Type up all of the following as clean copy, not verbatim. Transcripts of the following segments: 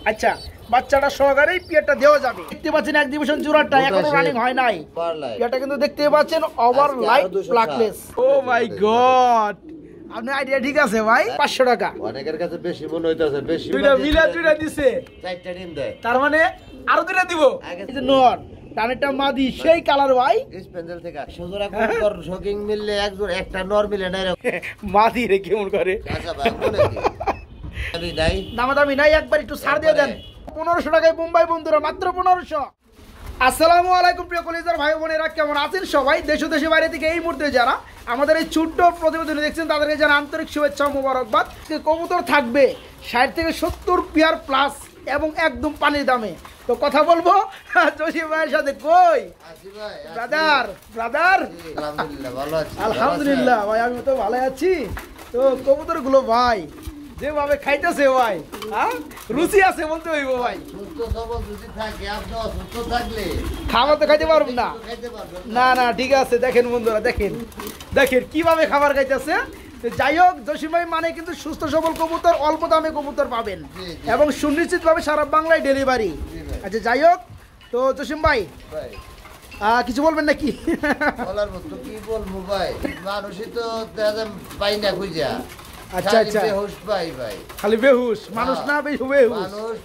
আচ্ছা বাচ্চাটা সহকারে পিয়ারটা দেওয়া যাবে। দেখতে পাচ্ছেন এক্সিবিশন জোড়াটা এখনো রানিং হয় নাই। পিয়ারটা কিন্তু দেখতে পাচ্ছেন ওভার লাইট ব্ল্যাকলেস। ও মাই গড, আপনার আইডিয়া ঠিক আছে ভাই। 500 টাকা অনেকের কাছে বেশি মনে হইতাছে, বেশি দুইটা মিলা দুইটা দিছে, চারটা ডিম দেয়, তার মানে আরো দুইটা দিব। এই যে নর টানেরটা মাদি সেই কালার ভাই স্পেন্ডেল থেকে সজোরা কোন শকিং মিললে এক জোড়া একটা নর মিলে না মাদি রে কেমন করে। আচ্ছা ভাই বলে দি আমি নাই দামাদামি নাই, একবার একটু ছাড় দিয়ে দেন। 1500 টাকায় বোম্বাই বন্ধুরা, মাত্র 1500। আসসালামু আলাইকুম প্রিয় কলিজার ভাই বোনেরা, কেমন আছেন সবাই? দেশ ও দেশের বাইরে থেকে এই মুহূর্তে যারা আমাদের এই ছোট্ট প্রতিবেদন দেখছেন তাদেরকে যারা আন্তরিক শুভেচ্ছা ও মোবারকবাদ। কবুতর থাকবে 60 থেকে 70 পেয়ার প্লাস এবং একদম পানির দামে। তো কথা বলবো জসিম ভাইয়ের সাথে। কই ব্রাদার ব্রাদার? আলহামদুলিল্লাহ ভালো আছি। আলহামদুলিল্লাহ ভাই, আমি তো ভালো আছি। তো কবুতর গুলো ভাই যেভাবে খাইতেছে ভাই, হ্যাঁ রুচি আছে বলতে হইব ভাই। সুস্থ সবল যদি থাকে, আপনি অসুস্থ থাকলে খাবার তো খাইতে পারবেন না। খাইতে পারবেন না না ঠিক আছে, দেখেন বন্ধুরা, দেখেন দেখেন কিভাবে খাবার খাইতেছে। যাই হোক, জসিম ভাই মানে কিন্তু সুস্থ সবল কবুতর, অল্প দামে কবুতর পাবেন এবং সুনিশ্চিতভাবে সারা বাংলায় ডেলিভারি। আচ্ছা যাই হোক, তো জসিম ভাই কিছু বলবেন নাকি? বলার মতো কি বলবো ভাই, মানুষই তো পাই না খুঁজা। আচ্ছা আচ্ছা, বেহুশ পাই ভাই, খালি বেহুশ মানুষ না, বেহুশ মানুষ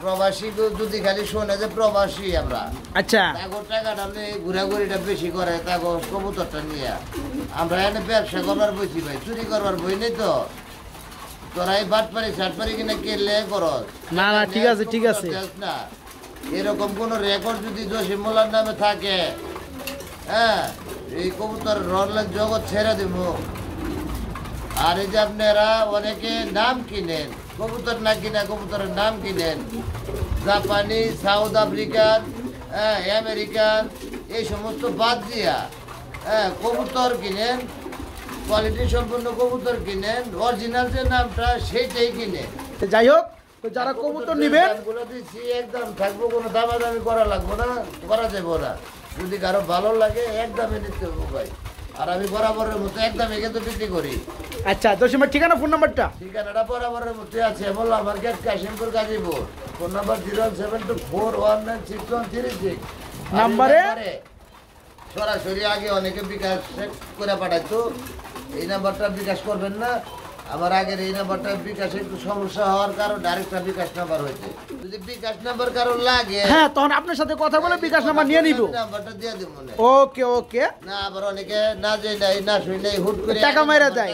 প্রবাসী যদি খালি শোনে যে প্রবাসী আমরা। আচ্ছা টাকাটা ঘুরাঘুরিটা বেশি করে তাগো কবুতরটা নিয়ে আমরা এনে ব্যবসা করবার বইছি ভাই, চুরি করবার বই নেই তো। তোরা এই বাটপারি সাটপারি কিনে কেলে করস না না ঠিক আছে ঠিক আছে না। এরকম কোন রেকর্ড যদি জসিম মোল্লার নামে থাকে, হ্যাঁ এই কবুতর রনলাইন জগৎ ছেড়ে দিব। আর এই যে আপনারা অনেকে নাম কিনেন, কবুতর না কিনা কবুতরের নাম কিনেন, জাপানি, সাউথ আফ্রিকান, আমেরিকান, এই সমস্ত বাদ দিয়া কবুতর কিনেন, কোয়ালিটি সম্পন্ন কবুতর কিনেন, অরিজিনাল যে নামটা সেইটাই কিনেন। যাই হোক, তো যারা কবুতর নেবেন দামগুলো দিচ্ছি একদম থাকবো, কোনো দামাদামি করা লাগবো না, করা যাবো না। যদি কারো ভালো লাগে একদমে নিতে হবে ভাই। আর আমি বরাবরের মতো একদমে কিন্তু বিক্রি করি। আচ্ছা জসিমের ঠিকানা, ফোন নাম্বারটা? ঠিকানাটা বরাবরের মতো আছে, Molla market, Kashimpur, Gazipur. Phone number 07241963136। নাম্বারে সরাসরি আগে অনেকে বিকাশ করে পাঠাইতো, এই নাম্বারটা বিকাশ করবেন না। আমার আগের এই নাম্বারটা বিকাশে একটু সমস্যা হওয়ার কারণ ডাইরেক্ট বিকাশ নাম্বার হয়েছে। যদি বিকাশ নাম্বার কারো লাগে, হ্যাঁ তখন আপনার সাথে কথা বলে বিকাশ নাম্বার নিয়ে নিব, নাম্বারটা দিয়ে দিব। ওকে ওকে। না আবার অনেকে না যাই নাই না শুই নাই হুট করে টাকা মেরে দেয়,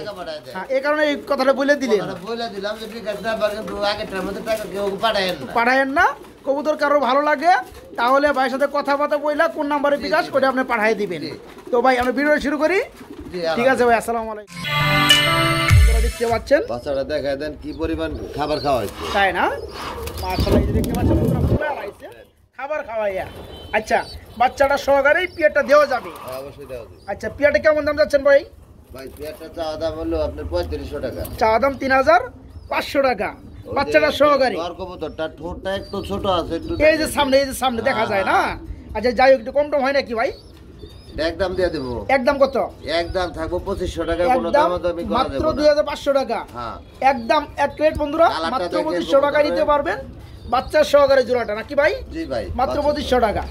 হ্যাঁ এই কারণে এই কথাটা বলে দিলেন। বলে দিলাম যে বিকাশ নাম্বার কিন্তু আগেরটার মধ্যে টাকা কেউ পাঠায়েন না। কবুতর কারো ভালো লাগে তাহলে ভাইয়ের সাথে কথাবার্তা বইলা কোন নাম্বারে বিকাশ ওটা আপনি পাঠিয়ে দিবেন। তো ভাই আমরা ভিডিও শুরু করি। ঠিক আছে ভাই, আসসালামু আলাইকুম। দেখতে পাচ্ছেন বাচ্চাটা দেখায় দেন কি পরিমাণ খাবার খাওয়াইছে, তাই না? মাশাআল্লাহ, এই দেখতে পাচ্ছেন পুরো আইছে খাবার খাওয়াইয়া। আচ্ছা বাচ্চাটা সহকারে পিয়ারটা দেওয়া যাবে? অবশ্যই দেওয়া যাবে। আচ্ছা পিয়ারটা কেমন দাম যাচ্ছেন ভাই? ভাই পিয়ারটা চাওয়া দাম হলো আপনার 3500 টাকা, চাওয়া দাম 3500 টাকা বাচ্চাটা সহকারে। আর কবুতরটা ঠোঁটটা একটু ছোট আছে, একটু এই যে সামনে দেখা যায় না। আচ্ছা যাই হোক, একটু কম টম হয় নাকি ভাই? একদম দিয়ে দেবো। একদম কত? একদম থাকবো 2500 টাকা, কোনো দামাদামি করা যাবে না, মাত্র 2500 টাকা। হ্যাঁ একদম এক প্লেট বন্ধুরা, মাত্র 2500 টাকা নিতে পারবেন বাচ্চার সহকারে জোড়াটা, নাকি ভাই? জি ভাই, মাত্র 2500 টাকা।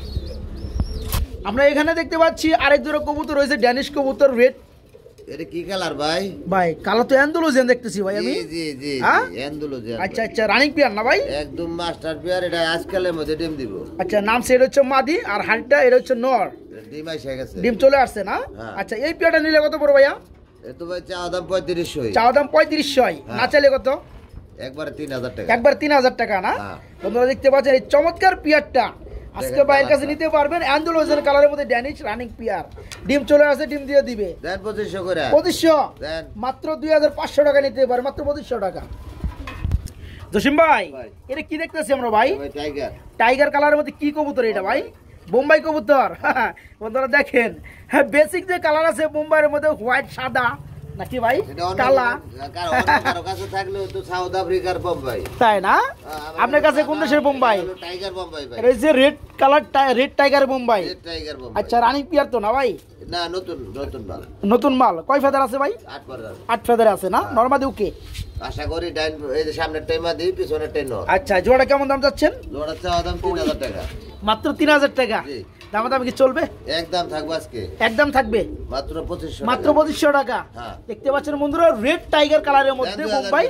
আমরা এখানে দেখতে পাচ্ছি আরেক জোড়া কবুতর রয়েছে, ড্যানিশ কবুতর রেড। এটা কি কালার ভাই? ভাই কালার তো অ্যান্ডালুজিয়ান দেখতেছি ভাই আমি। জি জি হ্যাঁ অ্যান্ডালুজিয়ান। আচ্ছা আচ্ছা, রানিং পেয়ার না ভাই? একদম মাস্টার পেয়ার, এটা আজকালের মধ্যে ডিম দিব। আচ্ছা নাম সেটা হচ্ছে মাদি আর হাড়টা এটা হচ্ছে নর। ডিম এসে গেছে, ডিম চলে আসছে না? আচ্ছা এই পেয়ারটা নিলে কত পড়বে ভাইয়া? এত ভাই চাওয়া দাম 3500। চাওয়া দাম 3500, না চাইলে কত? একবার 3000 টাকা। একবার 3000 টাকা না? বন্ধুরা দেখতে পাচ্ছেন এই চমৎকার পিয়ারটা আজকে ভাইয়ের কাছে নিতে পারবেন। অ্যান্ডালুজিয়ান কালারের মধ্যে ড্যানিশ রানিং পিয়ার, ডিম চলে আসে, ডিম দিয়ে দিবে। দেন 2500 করে। 2500 দেন, মাত্র 2500 টাকা নিতে পারে, মাত্র 2500 টাকা। জসিম ভাই এটা কি দেখতেছি আমরা ভাই? টাইগার, টাইগার কালারের মধ্যে কি কবুতর এটা ভাই? বোম্বাই কবুতর। বন্ধুরা দেখেন, হ্যাঁ বেসিক যে কালার আছে বোম্বাইয়ের মধ্যে হোয়াইট সাদা নাকি ভাই? কালা কারো কাছে থাকলে তো সাউথ আফ্রিকার বোম্বাই, তাই না? আপনার কাছে কোন দেশের বোম্বাই? টাইগার বোম্বাই ভাই। এটা যে red colour, red tiger Bombay. Red tiger Bombay. আচ্ছা রানিং পিয়ার তো না ভাই? না নতুন নতুন মাল। নতুন মাল। কয় ফেদার আছে ভাই? 8 ফেদার। 8 ফেদার আছে না? নরমালি ওকে। আশা করি ডাইন এই যে সামনের টাইম মাদি পিছনের টাইম নর। আচ্ছা জোড়াটা কেমন দাম চাচ্ছেন? জোড়া চাওয়া দাম 3000 টাকা। মাত্র 3000 টাকা। জি। দাম কি চলবে? একদম থাকবে আজকে। একদম থাকবে মাত্র 2500 টাকা। মাত্র 2500 টাকা। হ্যাঁ। দেখতে পাচ্ছেন বন্ধুরা রেড টাইগার কালারের মধ্যে Mumbai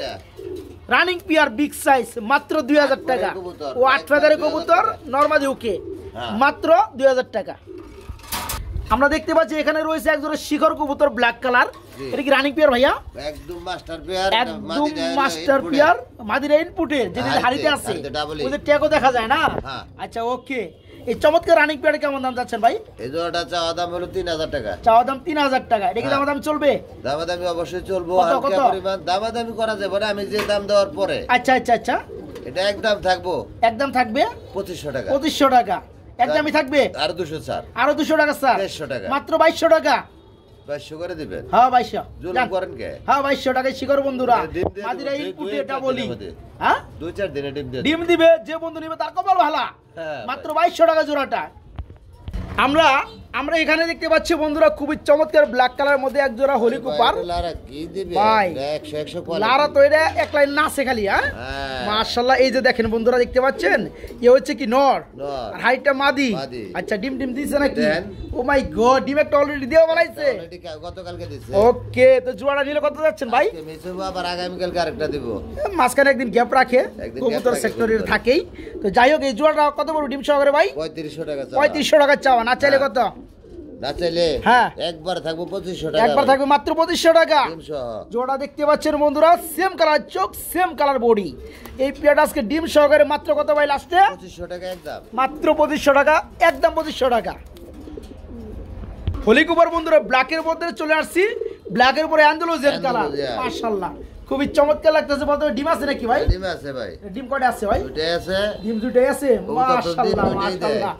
running peer big size মাত্র 2000 টাকা। ও 8 ফেদারের কবুতর নরমালি ওকে মাত্র 2000 টাকা। আমরা দেখতে পাচ্ছি এখানে রয়েছে একজোড়া শিখর কবুতর ব্ল্যাক কালার। এটা কি রানিং পিয়ার ভাইয়া? একদম মাস্টার পেয়ার। একদম মাস্টার পিয়ার মাদিরা ইনপুটের যেটা হাড়িতে আছে ওদের ট্যাগও দেখা যায় না। আচ্ছা ওকে। এই চমৎকার রানিং পিয়ার কেমন দাম যাচ্ছেন ভাই? এই জোড়াটা চাওয়া দাম হলো 3000 টাকা। চাওয়া দাম 3000 টাকা। এটা কি দাম চলবে? দামাদামি অবশ্যই চলবে। হালকা পরিমাণ দামাদামি করা যাবে না আমি যে দাম দেওয়ার পরে। আচ্ছা আচ্ছা আচ্ছা। এটা একদম থাকবো। একদম থাকবে 2500 টাকা। 2500 টাকা একদমই থাকবে। আর 200 স্যার। আরো 200 টাকা স্যার। 2300 টাকা। মাত্র 2200 টাকা। 2200 করে দিবেন। হ্যাঁ 2200। জুলুম করেন কে? হ্যাঁ 2200 টাকায় শিখর বন্ধুরা। মাদিরা ইনপুটে এটা বলি। হ্যাঁ 2-4 দিনে ডিম দিবে যে বন্ধু নিবে তার কপাল ভালো। মাত্র 2200 টাকা জোড়াটা। আমরা এখানে দেখতে পাচ্ছি বন্ধুরা খুবই চমৎকার ব্ল্যাক কালারের মধ্যে এক জোড়া হলি কুপার। লারা কি দিবে? ভাই 100 কোয়ালিটি। লারা তো এটা এক লাইন নাচে খালি। হ্যাঁ মাশাআল্লাহ। এই যে দেখেন বন্ধুরা দেখতে পাচ্ছেন এ হচ্ছে কি নর আর হাইটটা মাদি। আচ্ছা ডিম দিছে নাকি? ও মাই গড ডিম একটা অলরেডি দেওয়া বানাইছে। অলরেডি গতকালকে দিছে। ওকে তো জোড়া নিলে কত যাচ্ছেন ভাই? মিছু আবার আগামী কালকে আরেকটা দিব। মাঝখানে একদিন গ্যাপ রাখে কবুতর সেক্টরের থাকেই। তো যাই হোক এই জোড়াটা কত বড় ডিম সহকারে ভাই? 3500 টাকা। 3500 টাকা চাওয়া। না চাইলে কত? না চাইলে হ্যাঁ একবার থাকবো 2500 টাকা। একবার থাকবে মাত্র 2500 টাকা। জোড়া দেখতে পাচ্ছেন বন্ধুরা সেম কালার চোখ সেম কালার বডি। এই পেয়ারটা আজকে ডিম সহকারে মাত্র কত ভাই লাস্টে? 2500 টাকা একদম। মাত্র 2500 টাকা একদম 2500 টাকা। হলি কুপার বন্ধুরা ব্ল্যাকের মধ্যে চলে আসছি। ব্ল্যাকের পরে অ্যান্ডালুজিয়ান কালার মাশাআল্লাহ খুবই চমৎকার লাগতেছে। বলতে ডিম আছে নাকি ভাই? ডিম আছে ভাই। ডিম কয়টা আছে ভাই? দুটোই আছে। ডিম দুটোই আছে মাশাআল্লাহ মাশাআল্লাহ।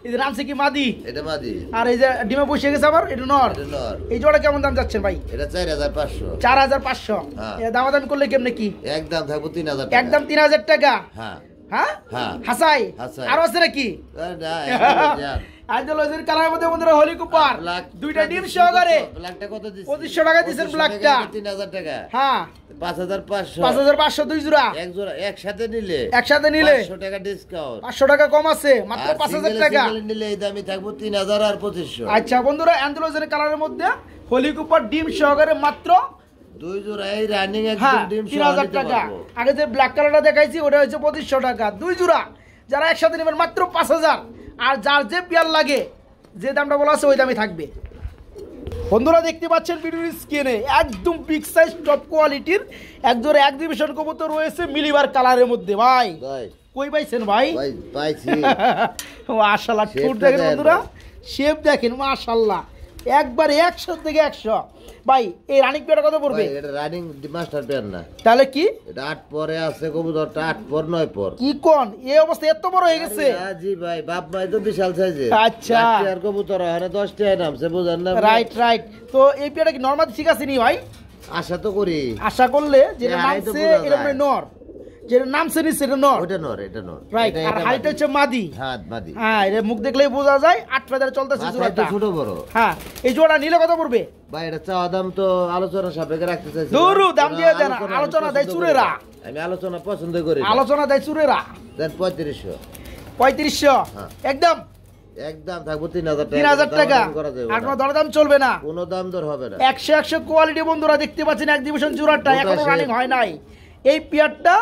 এই যে নামছে কি মাদি? এটা মাদি। আর এই যে ডিমে বসে গেছে আবার এটা নর। এটা নর। এই জোড়া কেমন দাম যাচ্ছেন ভাই? এটা 4500। 4500। এর দামাদামি করলে কেমনে কি? একদম থাকবো 3000 টাকা। একদম 3000 টাকা। হ্যাঁ হ্যাঁ হ্যাঁ হাসাই আর আছে নাকি? না আইডলজির কালারের মধ্যে বন্ধুরা হলি কুপার দুইটা ডিম সহকারে। ব্ল্যাকটা কত দিছেন? 2500 টাকা দিবেন ব্ল্যাকটা। 3000 টাকা। হ্যাঁ 5500। 5500 দুই জোড়া। এক জোড়া একসাথে নিলে 500 টাকা ডিসকাউন্ট। 500 টাকা কম আছে মাত্র 5000 টাকা। সিঙ্গেল নিলে এই দামই থাকবো 3000 আর 2500। আচ্ছা বন্ধুরা অ্যান্ডালুজিয়ান কালারের মধ্যে হলি কুপার ডিম সহকারে মাত্র দুই জোড়া এই রানিং একদম ডিম 3000 টাকা। আগে যে ব্ল্যাক কালারটা দেখাইছি ওটা হচ্ছে 2500 টাকা দুই জোড়া। যারা একসাথে নেবেন মাত্র 5000। আর যার যে পেয়ার লাগে যে দামটা বলা আছে ওই দামই থাকবে। বন্ধুরা দেখতে পাচ্ছেন ভিডিওর স্ক্রিনে একদম বিগ সাইজ টপ কোয়ালিটির একজোড়া এক্সিবিশন কবুতর রয়েছে মিলিবার কালারের মধ্যে। ভাই কই পাইছেন ভাই? ভাই পাইছি। মাশাআল্লাহ ঠোঁট দেখেন বন্ধুরা শেপ দেখেন মাশাআল্লাহ একবার 100 থেকে 100। ভাই এই রানিং পেয়ারটা কত পড়বে? এটা রানিং মাস্টার পেয়ার না। তাহলে কি? এটা 8 পরে আছে কবুতরটা 8 পর 9 পর। কি কোন এই অবস্থা এত বড় হয়ে গেছে? জি ভাই বাপ ভাই তো বিশাল সাইজের। আচ্ছা পেয়ার কবুতর আরে 10 টা নামছে বুঝেন না? Right right. তো এই পেয়ারটা কি নরমাল ঠিক আছে নি ভাই? আশা তো করি। আশা করলে যেটা নামছে এটা মানে নর যেটা নামছে নি সেটা নর। ওটা নর এটা নর। রাইট আর হাইট হচ্ছে মাদি। হ্যাঁ মাদি। হ্যাঁ এর মুখ দেখলেই বোঝা যায় 8 ফেদার চলতেছে জোড়াটা। ছোট বড়। হ্যাঁ এই জোড়া নিলে কত পড়বে? ভাই এটা চাওয়া দাম তো আলোচনা সাপেক্ষে রাখতে চাইছি। দূরু দাম দিয়ে দেন। আলোচনা দেয় চুরেরা। আমি আলোচনা পছন্দ করি। আলোচনা দেয় চুরেরা। দেন 3500। 3500 একদম একদম থাকবো 3000 টাকা। 3000 টাকা। আর কোনো দরদাম চলবে না? কোনো দাম দর হবে না। 100 কোয়ালিটি বন্ধুরা দেখতে পাচ্ছেন এক্সিবিশন জোড়াটা এখনো রানিং হয় নাই। এই পেয়ারটা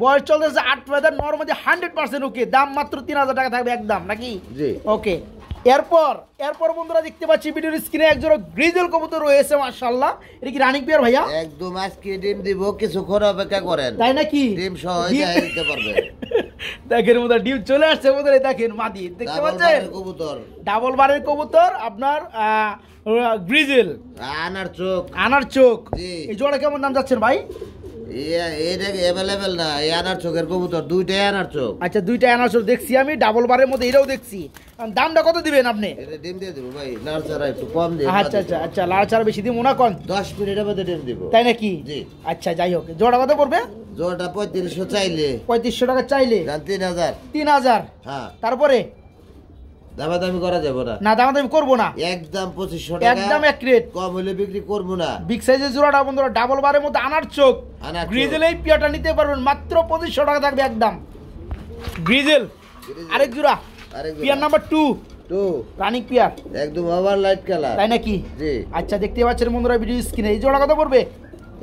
বয়স চলতেছে 8 ফেদার নরমালি 100% ওকে। দাম মাত্র 3000 টাকা থাকবে একদম নাকি? জি ওকে। এরপর বন্ধুরা দেখতে পাচ্ছি ভিডিওর স্ক্রিনে একজোড়া গ্রিজেল কবুতর রয়েছে মাশাআল্লাহ। এটা কি রানিং পেয়ার ভাইয়া? একদম আজকে ডিম দিব কিছুক্ষণ অপেক্ষা করেন। তাই নাকি? ডিম সহ দিতে পারবে। দেখেন বন্ধুরা ডিম চলে আসছে বন্ধুরা দেখেন মাদি দেখতে পাচ্ছেন কবুতর ডাবল বারের কবুতর আপনার গ্রিজেল আনার চোখ। এই জোড়া কেমন দাম যাচ্ছেন ভাই? এটা अवेलेबल না এই আনার চোখের কবুতর দুইটাই আনার চোখ। আচ্ছা দুইটাই আনার চোখ দেখছি আমি ডাবল বারের মধ্যে এটাও দেখছি। দামটা কত দিবেন আপনি? এটা ডিম দিয়ে দেব ভাই নাড়াচাড়া একটু কম দিন। আচ্ছা আচ্ছা আচ্ছা লাড়াচাড়া বেশি দিব না কোন 10 মিনিটের মধ্যে ডিম দিব। তাই নাকি? জি আচ্ছা যাই হোক জোড়া কত পড়বে? জোড়াটা 3500 চাইলে 3500 টাকা চাইলে 3000। 3000 হ্যাঁ তারপরে দামাদামি করা যাবে না। না দামাদামি করবো না, একদম 2500 টাকা, একদম এক রেট। কম হলে বিক্রি করবো না। বিগ সাইজের জোড়াটা বন্ধুরা ডাবল বারের মধ্যে আনার চোখ আনার চোখ। গ্রিজেল এই পিয়াটা নিতে পারবেন মাত্র 2500 টাকা থাকবে একদম। গ্রিজেল আরেক জোড়া, পিয়ার নাম্বার 2 রানিং পিয়ার, একদম ওভার লাইট কালার, তাই নাকি? জি। আচ্ছা দেখতে পাচ্ছেন বন্ধুরা ভিডিও স্ক্রিনে। এই জোড়া কত পড়বে?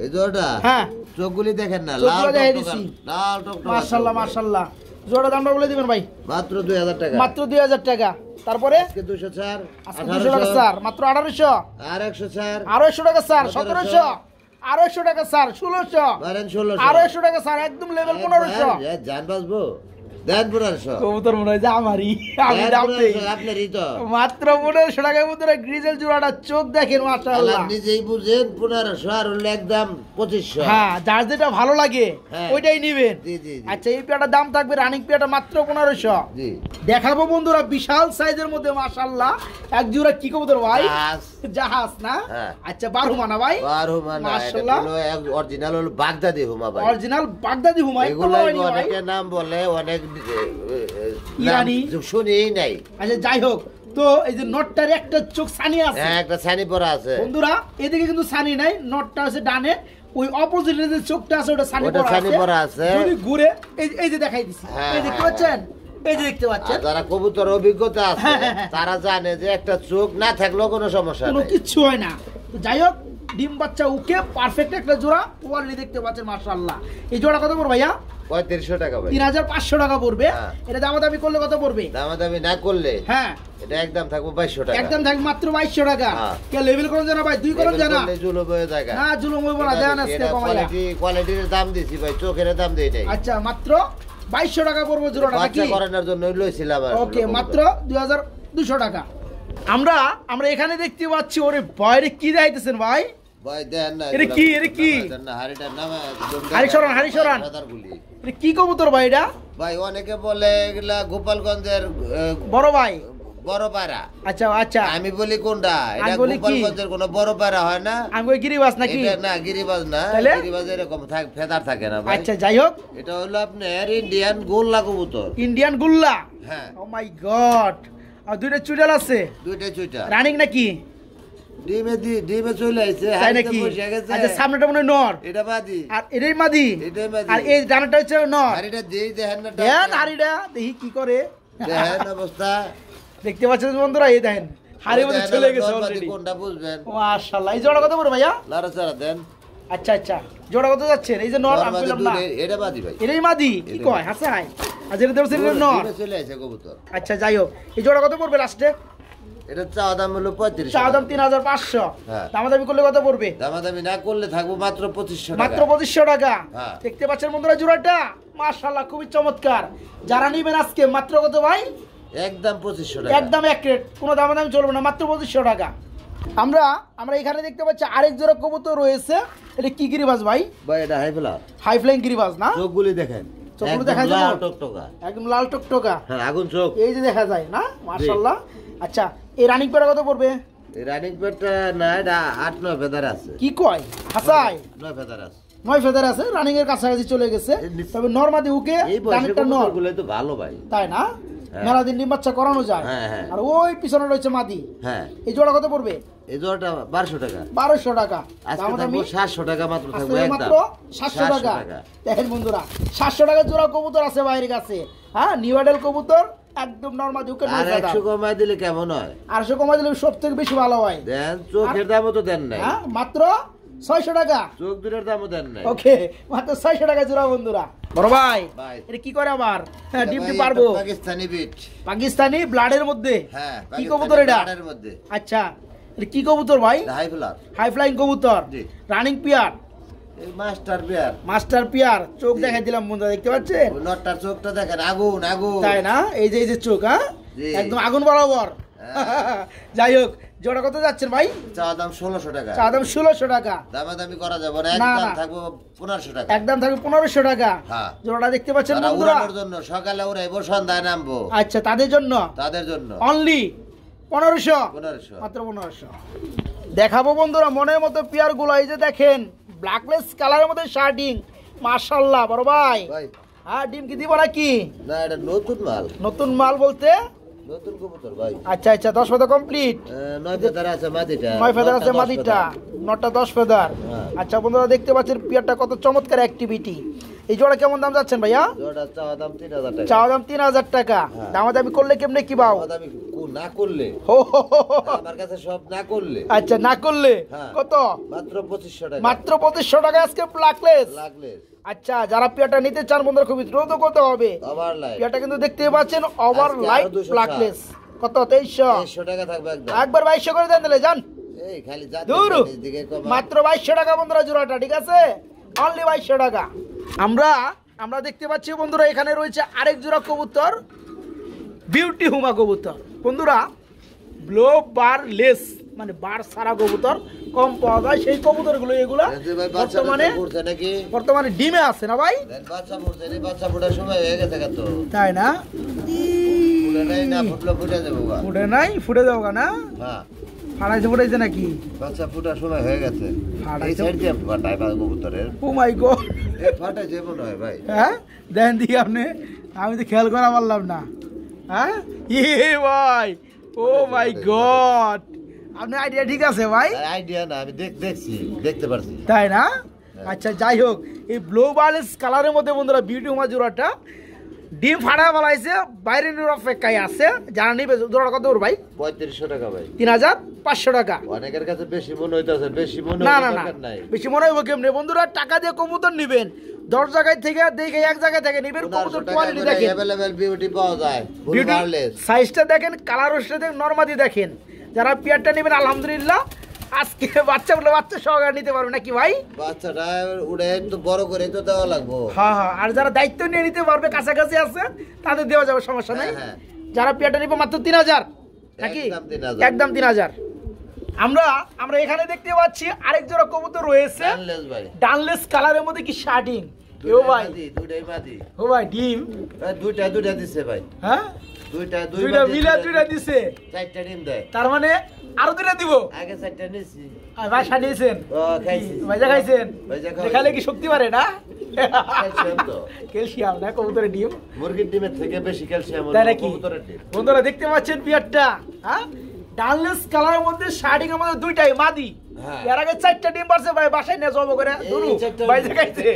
এই জোড়াটা হ্যাঁ চোখগুলি দেখেন না, চোখগুলো লাল দেখাই টকটকা, দিছি। লাল টকটকা। মাশাআল্লাহ মাশাআল্লাহ। জোড়া দামটা বলে দিবেন ভাই। মাত্র 2000 টাকা, মাত্র 2000 টাকা। তারপরে আজকে 200 ছাড়, আজকে 200 টাকা স্যার, মাত্র 1800। আর 100 ছাড়, আরো 100 টাকা স্যার, 1700। আরো 100 টাকা স্যার, 1600। ধরেন 1600, আরো 100 টাকা স্যার, একদম লেভেল 1500। জান বাজবো, দেন 1500। কবুতর মনে হয় যে আমারই, আমি দাম দেই। আপনারই তো। মাত্র 1500 টাকার মধ্যে গ্রিজেল জোড়াটা চোখ দেখেন মাশাআল্লাহ। আল্লাহ নিজেই বুঝেন 1500 আর হলো একদম 2500। হ্যাঁ যার যেটা ভালো লাগে হ্যাঁ। ওইটাই নেবেন। জি জি জি। আচ্ছা এই পেয়াটার দাম থাকবে রানিং পেয়াটা মাত্র 1500। জি। দেখাবো বন্ধুরা বিশাল সাইজের মধ্যে মাশাআল্লাহ এক জোড়া কি কবুতর ভাই? জাহাজ। জাহাজ না? হ্যাঁ। আচ্ছা বারহুমা না ভাই? বারহুমা না, এটা মাশাআল্লাহ। হলো অরিজিনাল হলো বাগদাদি হুমা ভাই। অরিজিনাল বাগদাদি হুমা। এগুলো অনেকে নাম বলে, অনেক ইরানি। শুনেই নাই। আচ্ছা যাই হোক, তো এই যে নটটার একটা চোখ সানি আছে, হ্যাঁ একটা ছানি পরা আছে বন্ধুরা এদিকে কিন্তু সানি নাই, নটটা আছে ডানে, ওই অপোজিটে যে চোখটা আছে ওটা সানি ওটা ছানি পরা পরা আছে। আছে। যদি ঘুরে এই যে দেখাই দিছি, হ্যাঁ, এই দেখতে হ্যাঁ, পাচ্ছেন, এই যে দেখতে পাচ্ছেন, আর যারা কবুতর অভিজ্ঞতা আছে হ্যাঁ, হ্যাঁ, হ্যাঁ। তারা জানে যে একটা চোখ না থাকলেও কোনো সমস্যা কোনো নেই। কিচ্ছু হয় না। তো যাই হোক ডিম বাচ্চা উকে পারফেক্ট একটা জোড়া কোয়ালিটি দেখতে পাচ্ছেন মাশাআল্লাহ। এই জোড়া কত পড়বে ভাইয়া? 3500 টাকা ভাই। 3500 টাকা পড়বে। হ্যাঁ। এটা দামাদামি করলে কত পড়বে? দামাদামি না করলে হ্যাঁ এটা একদম থাকবে 2200 টাকা। একদম থাকবে মাত্র 2200 টাকা। হ্যাঁ। কে লেভেল করুন জানা ভাই, 2 করুন জানা জুলুম হয়ে জায়গা না, জুলুম হইব না, দেন আজকে কমাইয়া। কোয়ালিটির দাম দিছি ভাই, চোখের দাম দেই নাই। আচ্ছা মাত্র 2200 টাকা পড়বে জোড়াটা নাকি? বাচ্চা করানোর জন্য লইছিলাম আর ওকে মাত্র 2200 টাকা। আমরা এখানে দেখতে পাচ্ছি, ওরে বাইরে কি দেখাইতেছেন ভাই? ভাই দেন না, এটা কি? এটা কি? দেন না, হাড়িটার নাম হাড়ি সরান, হাড়ি সরান। এটা কি কবুতর ভাই এটা? ভাই অনেকে বলে এগুলা গোপালগঞ্জের বড় ভাই। বড় পায়রা। আচ্ছা আচ্ছা, আমি বলি কোনটা? আমি এটা বলি কি? গোপালগঞ্জের কোন বড় পায়রা হয় না। আমি কই গিরিবাস নাকি? এটা না গিরিবাজ না, তাহলে? গিরিবাজ এরকম ফেদার থাকে না ভাই। আচ্ছা যাই হোক, এটা হলো আপনার ইন্ডিয়ান গোল্লা কবুতর। ইন্ডিয়ান গুল্লা। হ্যাঁ ও মাই গড। আর দুইটা চুড়াল আছে, দুইটা চুইটা রানিং নাকি? ডিমে চলে আইছে, তাই হাড়িতে নাকি? বসে গেছে। আচ্ছা সামনেটা মনে হয় নর, এটা বাদি, আর এটাই মাদি, এটাই মাদি। আর এই ডানাটা হচ্ছে নর। হাড়িটা দেই দেখেন না, দেন হাড়িটা দেখি কি করে। দেখেন অবস্থা। দেখতে পাচ্ছেন বন্ধুরা, এই দেখেন হাড়ির মধ্যে চলে গেছে অলরেডি। কোনটা বুঝবেন? মাশাআল্লাহ। এই জোড়া কত পড়বে ভাইয়া? লাড়াচাড়া দেন। আচ্ছা আচ্ছা, জোড়া কত যাচ্ছেন? এই যে নর আমি বললাম না, এটা বাদি ভাই, এটাই মাদি। কি কয় হাসাই? আর যেটা দেবছেন এটা নর। ডিমে চলে আইছে কবুতর। আচ্ছা যাই হোক, এই জোড়া কত পড়বে লাস্টে? এটা চাওয়া দাম হলো 3500। চা দাম 3500। হ্যাঁ। দামাদামি করলে কত পড়বে? দামাদামি না করলে থাকবো মাত্র 2500 টাকা। মাত্র 2500 টাকা। হ্যাঁ। দেখতে পাচ্ছেন বন্ধুরা জোড়াটা মাশাআল্লাহ খুবই চমৎকার। যারা নিবেন আজকে মাত্র কত ভাই? একদম 2500 টাকা। একদম এক রেট, কোনো দামাদামি চলবে না, মাত্র 2500 টাকা। আমরা এখানে দেখতে পাচ্ছি আরেক জোড়া কবুতর রয়েছে। এটা কি গিরিবাজ ভাই? ভাই এটা হাইফ্লার। হাই ফ্লাইং গিরিবাজ না? চোখগুলি দেখেন, চোখগুলো একদম দেখা যায় লাল না? টকটকা। একদম লাল টকটকা। হ্যাঁ আগুন চোখ। এই যে দেখা যায় না, মাশাআল্লাহ। আচ্ছা এই রানিং পেয়ারা কত পড়বে? এই রানিং পেটটা না, এটা 8-9 ফেদার আছে। কি কয় হাসাই? 9 ফেদার আছে। 9 ফেদার আছে, রানিং এর কাছাকাছি চলে গেছে। তবে নরমাদি উকে এই বয়সে ডানেরটা নর, কবুতরগুলো তো ভালো ভাই। তাই না? হ্যাঁ। মেলা দিন ডিম বাচ্চা করানো যায়। হ্যাঁ, হ্যাঁ। আর ওই পিছনে রয়েছে মাদি। হ্যাঁ এই জোড়া কত পড়বে? এই জোড়াটা 1200 টাকা। 1200 টাকা। আজকে দামাদামি থাকবো 700 টাকা মাত্র থাকবো আজকে একদম। মাত্র 700 টাকা। দেখেন বন্ধুরা 700 টাকা জোড়া কবুতর আছে বাইরের কাছে। হ্যাঁ নিউ আইডেল কবুতর একদম নরমাল উকে আর 100 কমাই দিলে কেমন হয়? 800 কমাই দিলে সবথেকে বেশি ভালো হয়। দেন, চোখের দামও তো দেন নাই। হ্যাঁ মাত্র 600 টাকা। চোখ দুটোর দামও দেন নাই। ওকে মাত্র 600 টাকা জোড়া বন্ধুরা। বড় ভাই ভাই। এটা কি করে আবার? হ্যাঁ ডিমটি ভাই, পারবো। এটা পাকিস্তানি বিট। পাকিস্তানি ব্লাডের মধ্যে। হ্যাঁ কি কবুতর এটা? ব্লাডের মধ্যে। আচ্ছা এটা কি কবুতর ভাই? হাইফ্লার। হাই ফ্লাইং কবুতর, জি। রানিং পিয়ার, এই মাস্টার বিয়ার। Master pair. চোখ জি। দেখাই দিলাম বন্ধুরা, দেখতে পাচ্ছেন? ওই নটটার চোখটা দেখেন, আগুন আগুন। তাই না? এই যে চোখ, হ্যাঁ জি। একদম আগুন বরাবর। যাই হোক জোড়া কত যাচ্ছেন ভাই? চাওয়া দাম 1600 টাকা। চা দাম 1600 টাকা। দামাদামি করা যাবে না, না, একদম না। থাকবো 1500 টাকা। একদম থাকবে 1500 টাকা। হ্যাঁ। জোড়াটা দেখতে পাচ্ছেন তারা বন্ধুরা? উড়ানোর জন্য সকালে উড়াইবো, সন্ধ্যায় নামবো, আচ্ছা তাদের জন্য তাদের জন্য অনলি 1500। 1500। মাত্র 1500 দেখাবো বন্ধুরা মনের মতো পিয়ার গুলো। এই যে দেখেন ব্ল্যাকলেস কালারের মধ্যে শার্টিং, মাশাআল্লাহ। বড় ভাই ভাই হ্যাঁ ডিম কি দিব নাকি? না, এটা নতুন মাল। নতুন মাল বলতে নতুন কবুতর ভাই। আচ্ছা আচ্ছা 10 ফেদার কমপ্লিট। 9 ফেদার আছে মাদিটা। 9 ফেদার আছে মাদিটা, 9টা 10 ফেদার। হ্যাঁ। আচ্ছা বন্ধুরা দেখতে পাচ্ছেন পিয়ারটা কত চমৎকার অ্যাক্টিভিটি। এই জোড়া কেমন দাম যাচ্ছেন ভাইয়া? জোড়া চাওয়া দাম 3000 টাকা। চাওয়া দাম 3000 টাকা। হ্যাঁ। দামাদামি করলে কেমনে কি বাও? দামি না করলে হো হো হো হো। আমার কাছে সব না করলে। আচ্ছা না করলে হ্যাঁ। কত? মাত্র 2500 টাকা। মাত্র 2500 টাকা আজকে প্লাকলেস। লাগলে আচ্ছা যারা পিয়ারটা নিতে চান বন্ধুরা খুবই দ্রুত করতে হবে। আবার লাই। পিয়ারটা কিন্তু দেখতে পাচ্ছেন ওভার আজকে লাইট আরো 200 প্লাকলেস। কত? 2300 টাকা থাকবে একদম। একবার 2200 করে দেন দিলে যান। এই খালি যা দূর দিকে কমা। মাত্র 2200 টাকা বন্ধুরা জোড়াটা, ঠিক আছে? অনলি 2200 টাকা। আমরা দেখতে পাচ্ছি বন্ধুরা এখানে রয়েছে আরেক জোড়া কবুতর, বিউটি হুমা কবুতর। বন্ধুরা ব্লো বার লেস মানে বার সারা কবুতর কম পাওয়া যায় সেই কবুতরগুলো এগুলা ভাই বাচ্চা পড়ছে নাকি? বর্তমানে ডিমে আছে না ভাই? বাচ্চা পড়ছে নি, বাচ্চা ফোটার সময় হয়ে গেছে কত। তাই না? ফুটে নাই না, ফুটলে ফুটে যাবো গা। ফুটে নাই, ফুটে যাবো না? হ্যাঁ ফুটাইছে নাকি? বাচ্চা ফুটার সময় হয়ে গেছে। ফাটাইছে? এই সাইড দিয়ে ফাটায় বা কবুতরের। ও মাই গড। এই ফাটায় যে মনে হয় ভাই। হ্যাঁ দেন দিকে আপনি, আমি তো খেয়াল করা পারলাম না। হ্যাঁ ভাই, ও মাই গড, আপনার আইডিয়া ঠিক আছে ভাই। আইডিয়া না, আমি দেখছি, দেখতে পারছি। তাই না? আচ্ছা যাই হোক, এই ব্লু বার্লেস কালারের মধ্যে বন্ধুরা বিউটি হুমা জোড়াটা ডিম ফাটা বলাইছে, বাইরে অপেক্ষায় আছে। যারা নিবে জোড়াটা কত করে ভাই? 3500 টাকা ভাই। 3500 টাকা। অনেকের কাছে বেশি মনে হইতাছে, বেশি মনে না হইতে না না, দরকার নাই। বেশি মনে হইব কেমনে বন্ধুরা? টাকা দিয়ে কবুতর নিবেন, 10 জায়গায় থেকে দেখে এক জায়গায় থেকে নিবেন। কবুতর কোয়ালিটি দেখেন, अवेलेबल বিউটি পাওয়া যায়। বিউটি বার্লেস সাইজটা দেখেন, কালার ওসটা দেখেন, নরমাদি দেখেন। যারা পিয়ারটা নেবেন আলহামদুলিল্লাহ আজকে বাচ্চাগুলো বাচ্চা সহকারে নিতে পারবে নাকি ভাই? বাচ্চাটা উড়ে তো বড় করে তো দেওয়া লাগবে। হ্যাঁ হ্যাঁ, আর যারা দায়িত্ব নিয়ে নিতে পারবে কাছাকাছি আছে তাদের দেওয়া যাবে, সমস্যা নাই। হ্যাঁ। যারা পিয়ারটা নিবে মাত্র 3000 নাকি? একদম 3000। একদম 3000। আমরা এখানে দেখতে পাচ্ছি আরেক জোড়া কবুতর রয়েছে ডানলেস ভাই। ডানলেস কালারের মধ্যে কি শার্টিং। ও ভাই, দুইটাই মাদি। ও ভাই ডিম। দুইটা দিছে ভাই। হ্যাঁ দুইটা মিলা দুইটা দিছে, 4টা ডিম দেয়। তার মানে আরো দুইটা দিব। আগে 4টা নিছি। আর ভাই সানিয়েছেন? ও খাইছি। ভাইজা খাইছেন? ভাইজা খাওয়া। দেখালে কি শক্তি বাড়ে না? ক্যালসিয়াম তো। ক্যালসিয়াম না কবুতরের ডিম, মুরগির ডিমের থেকে বেশি ক্যালসিয়াম তাই নাকি? কবুতরের ডিম। বন্ধুরা দেখতে পাচ্ছেন পিয়ারটা, হ্যাঁ ডানলেস কালারের মধ্যে শার্টিং এর মধ্যে দুইটাই মাদি। হ্যাঁ। এর আগে 4টা ডিম পারছে ভাই, বাসায় নিয়ে জব করে দুরু ভাইজা খাইছে।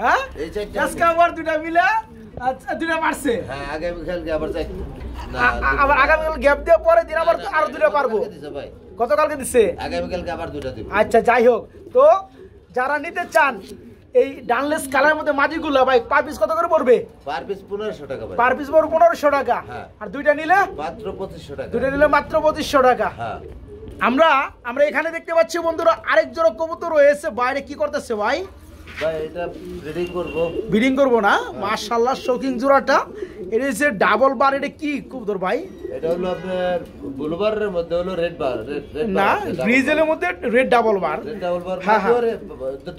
হ্যাঁ এই 4টা আজকে আবার দুইটা মিলে আচ্ছা দুইটা মারছে। হ্যাঁ আগে কালকে আবার চাই না। আবার আগামীকাল গ্যাপ দিয়ে পরে দিন আবার আরো দুইটা পারবো। দিছে ভাই। গতকালকে দিছে। আগামীকালকে আবার দুইটা দিব। আচ্ছা যাই হোক, তো যারা নিতে চান এই ডানলেস কালারের মধ্যে মাদিগুলো ভাই পার পিস কত করে পড়বে? পার পিস 1500 টাকা ভাই। পার পিস পড়বে 1500 টাকা। হ্যাঁ। আর দুইটা নিলে? মাত্র 2500 টাকা। দুইটা নিলে মাত্র 2500 টাকা। হ্যাঁ। আমরা এখানে দেখতে পাচ্ছি বন্ধুরা আরেক জোড়া কবুতর রয়েছে, বাইরে কি করতেছে ভাই? ভাই এটা ব্রিডিং করব। ব্রিডিং করবো না? মাশাআল্লাহ শৌকিং জোড়াটা। এটা হচ্ছে ডাবল বার। এটা কি কবুতর ভাই? এটা হলো আপনার ব্লুবারের মধ্যে হলো রেড বার, রেড না, গ্রিজেলের মধ্যে রেড ডাবল বার। রেড ডাবল বার। হ্যাঁ, হ্যাঁ।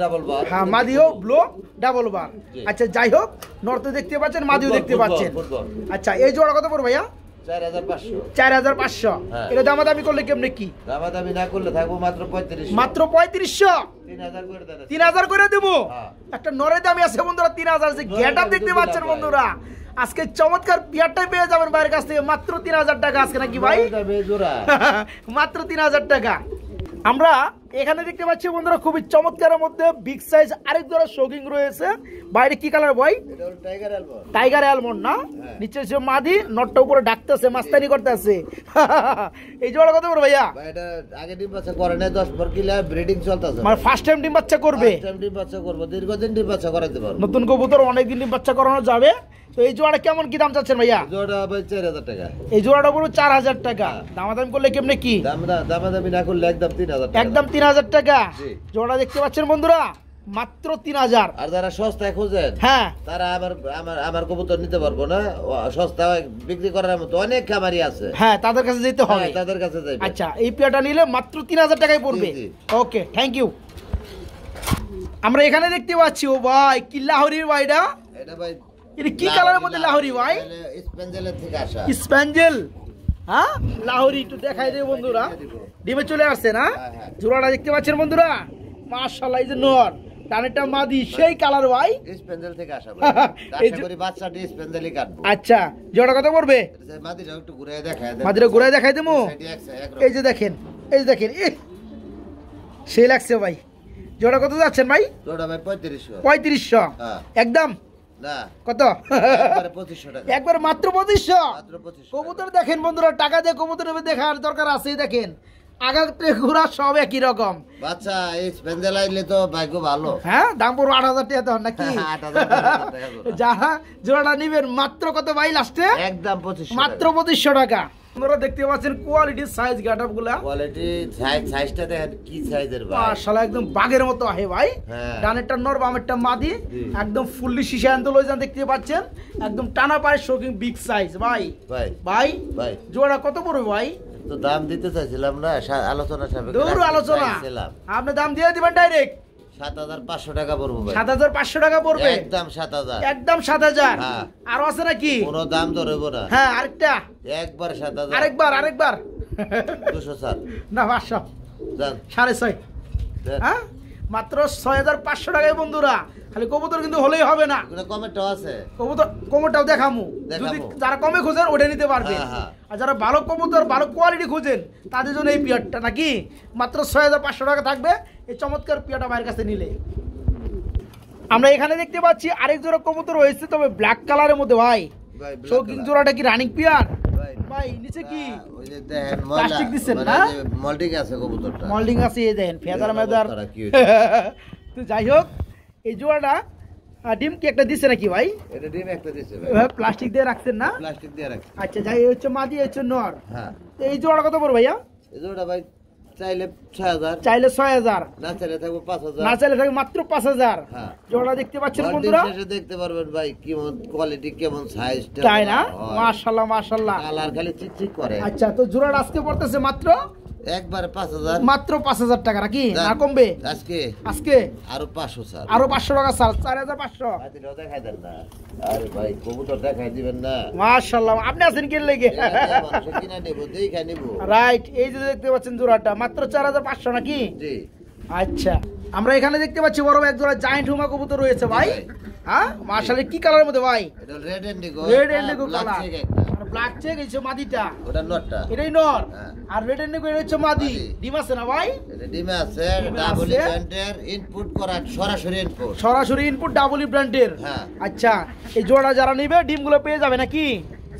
ডাবল বার। হ্যাঁ মাদিও ব্লো ডাবল বার। জি। আচ্ছা যাই হোক, নর্থে দেখতে পাচ্ছেন, মাদিও দেখতে পাচ্ছেন। ফুটবল। আচ্ছা এই জোড়া কত পড়বে ভাইয়া? 4500। 4500। হ্যাঁ। এটা দামাদামি করলে কেমনে কি? দামাদামি না করলে থাকবো মাত্র 3500। মাত্র 3500। 3000 করে দেন। 3000 করে দেবো। হ্যাঁ। একটা নরে দামি আছে বন্ধুরা 3000। যে গেটআপ দেখতে পাচ্ছেন বন্ধুরা, আজকে চমৎকার পিয়ারটাই পেয়ে যাবেন বাইরের কাছ থেকে মাত্র 3000 টাকা আজকে নাকি ভাই? জোড়া মাত্র 3000 টাকা। আমরা এখানে দেখতে পাচ্ছি বন্ধুরা খুবই চমৎকারের মধ্যে বিগ সাইজ আরেক জোড়া শৌকিং রয়েছে। বাইরে কি কালার ভাই? এটা হলো টাইগার অ্যালমন্ড। টাইগার অ্যালমন্ড না? হ্যাঁ। নিচে সে মাদি, নটটা উপরে ডাকতেছে, মাস্তানি করতেছে। এই জোড়া কত করে ভাইয়া? ভাই এটা আগে ডিম বাচ্চা করে নাই, 10 পর কিলা ব্রিডিং চলতেছে। মানে ফার্স্ট টাইম ডিম বাচ্চা করবে? ফার্স্ট টাইম ডিম বাচ্চা করব, দীর্ঘদিন ডিম বাচ্চা করাতে পারবো। নতুন কবুতর অনেকদিন ডিম বাচ্চা করানো যাবে। তো এই জোড়াটা কেমন কি দাম চাচ্ছেন ভাইয়া? জোড়া ভাই 4000 টাকা। এই জোড়াটা পুরো 4000 টাকা। দামাদামি করলে কেমনে কি? দামাদামি না করলে একদম 3000 টাকা। একদম 3000 টাকা। জি। জোড়া দেখতে পাচ্ছেন বন্ধুরা মাত্র 3000। আর যারা সস্তায় খোঁজেন, হ্যাঁ তারা আমার কবুতর নিতে পারবো না। সস্তায় বিক্রি করার মতো অনেক খামারি আছে। হ্যাঁ তাদের কাছে যেতে হবে। হ্যাঁ, তাদের কাছে যাইবে। আচ্ছা এই পেয়ারটা নিলে মাত্র 3000 টাকায় পড়বে। জি, জি। Okay thank you. আমরা এখানে দেখতে পাচ্ছি, ও ভাই কি লাহোরির ভাইটা? এটা ভাই এটা কি কালারের মধ্যে লাহোরি ভাই? স্পেঞ্জেলের থেকে আসা। স্প্যাঞ্জেল। হ্যাঁ লাহোরি একটু দেখাই দেব বন্ধুরা। ডিমে চলে আসছে না? হ্যাঁ, হ্যাঁ। জোড়াটা দেখতে পাচ্ছেন বন্ধুরা, মাশাআল্লাহ। এই যে নর ডানেরটা মাদি সেই কালার ভাই। স্পেন্ডেল থেকে আসা ভাই। এই আশা করি বাচ্চাটি স্পেন্ডেলই কাটবো। আচ্ছা জোড়া কত পড়বে? মাদিটা একটু ঘুরে দেখায় দেন। মাদিরা ঘুরে দেখাই দেবো। এই যে দেখেন, এই যে দেখেন, সে লাগছে ভাই। জোড়া কত যাচ্ছেন ভাই? জোড়া ভাই 3500। 3500 হ্যাঁ। একদম না কত? একবারে 2500 টাকা। একবার মাত্র 2500। মাত্র 2500 কবুতর দেখেন বন্ধুরা, টাকা দিয়ে কবুতর দেখার দরকার আছে। দেখেন আগাতে ঘোরা সব একই রকম। বাচ্চা এই স্পেন্ডেল আইলে তো ভাগ্য ভালো। হ্যাঁ দাম পড়বে 8000 টাকা তখন নাকি? 8000 টাকা জোড়া। যারা জোড়াটা নিবেন মাত্র কত ভাই লাস্টে? একদম 2500 মাত্র 2500 টাকা। আপনারা দেখতে পাচ্ছেন কোয়ালিটির সাইজ গাটআপ গুলা। কোয়ালিটি সাইজটা দেখেন কি সাইজের ভাই। মাশাআল্লাহ একদম বাঘের মতো আহে ভাই। হ্যাঁ। ডানেরটা নর বামেরটা মাদি। জি। একদম ফুললি শিশা আনতে লই যান, দেখতে পাচ্ছেন একদম টানা পায় শোকিং বিগ সাইজ ভাই। ভাই ভাই ভাই জোড়া কত পড়বে ভাই? তো দাম দিতে চাইছিলাম না, আলোচনা সাপেক্ষে দূর আলোচনা, চাইছিলাম। আপনি দাম দিয়ে দিবেন ডাইরেক্ট। 7500 টাকা পড়বো ভাই। 7500 টাকা পড়বে একদম 7000। একদম 7000। হ্যাঁ। আরো আছে নাকি? কোনো দাম ধরব না। হ্যাঁ আরেকটা, একবার 7000। আরেকবার 207 না 500 জান 6.5। দেন। হ্যাঁ মাত্র 6500 টাকায় বন্ধুরা। খালি কবুতর কিন্তু হলেই হবে না, এগুলো কমেন্টও আছে। কবুতর কমটাও দেখামু। দেখামু। যদি যারা কমে খোঁজেন ওটা নিতে পারবে। হ্যাঁ, হ্যাঁ। আর যারা ভালো কবুতর ভালো কোয়ালিটি খোঁজেন তাদের জন্য এই পিয়ারটা নাকি মাত্র 6500 টাকা থাকবে এই চমৎকার পিয়ারটা ভাইয়ের কাছে নিলে। আমরা এখানে দেখতে পাচ্ছি আরেক জোড়া কবুতর রয়েছে, তবে ব্ল্যাক কালারের মধ্যে ভাই। ভাই, black শৌকিং color। জোড়াটা কি রানিং পিয়ার? ভাই, ভাই নিচে কি ওই যে দেখেন প্লাস্টিক দিচ্ছেন না? মল্টিং আছে কবুতরটা। মোল্ডিং আছে, এই দেখেন ফেদার মেদার। অবস্থাটা কি হয়েছে? তো যাই হোক এই জোড়াটা ডিম কি একটা দিচ্ছে নাকি ভাই? এটা ডিম একটা দিছে ভাই। এভাবে প্লাস্টিক দিয়ে রাখছেন না? প্লাস্টিক দিয়ে রাখছি। আচ্ছা যাই, এই হচ্ছে মাদি, এই হচ্ছে নর। হ্যাঁ। তো এই জোড়া কত পড়বে ভাইয়া? এই জোড়া ভাই চাইলে 6000, চাইলে 6000, না চাইলে থাকবে 5000। না চাইলে থাকে মাত্র 5000। হ্যাঁ। জোড়া দেখতে পাচ্ছেন Mounting বন্ধুরা, শেষে দেখতে পারবেন ভাই কেমন কোয়ালিটি, কেমন সাইজটা। তাই না? মাশাআল্লাহ মাশাআল্লাহ। কালার খালি চিকচিক করে। আচ্ছা তো জোড়াটা আজকে পড়তেছে মাত্র একবারে 5000। মাত্র 5000 টাকা নাকি? না যান। কমবে আজকে আজকে? আরো 500 স্যার। আরো 500 টাকা স্যার, 4500। মাটিটাও দেখাই দেন না। আরে ভাই কবুতর দেখাই দিবেন না। মাশাআল্লাহ, আপনি আছেন কি লেগে? মানুষে কিনা নেবো, দেখাই নেবো। রাইট, এই যে দেখতে পাচ্ছেন জোড়াটা মাত্র 4500 নাকি? জি। আচ্ছা আমরা এখানে দেখতে পাচ্ছি বড় এক জোড়া জায়ান্ট হুমা কবুতর রয়েছে ভাই। ভাই। হ্যাঁ মাশাআল্লাহ, কি কালারের মধ্যে ভাই? এটা red Indigo. Red Indigo colour, একটা। ব্ল্যাক চেক হচ্ছে মাদিটা, ওটা নটটা। এটাই নর। হ্যাঁ। আর রেড ইন্ডিগো এটা হচ্ছে মাদি। মাদি। ডিম আছে না ভাই? এটা ডিমে আছে, ডিমে ডাবল আছে। ইভেন্টের ইনপুট করা, সরাসরি ইনপুট। সরাসরি ইনপুট ডাবল ব্র্যান্ডের। হ্যাঁ। আচ্ছা এই জোড়া যারা নিবে ডিমগুলো পেয়ে যাবে নাকি?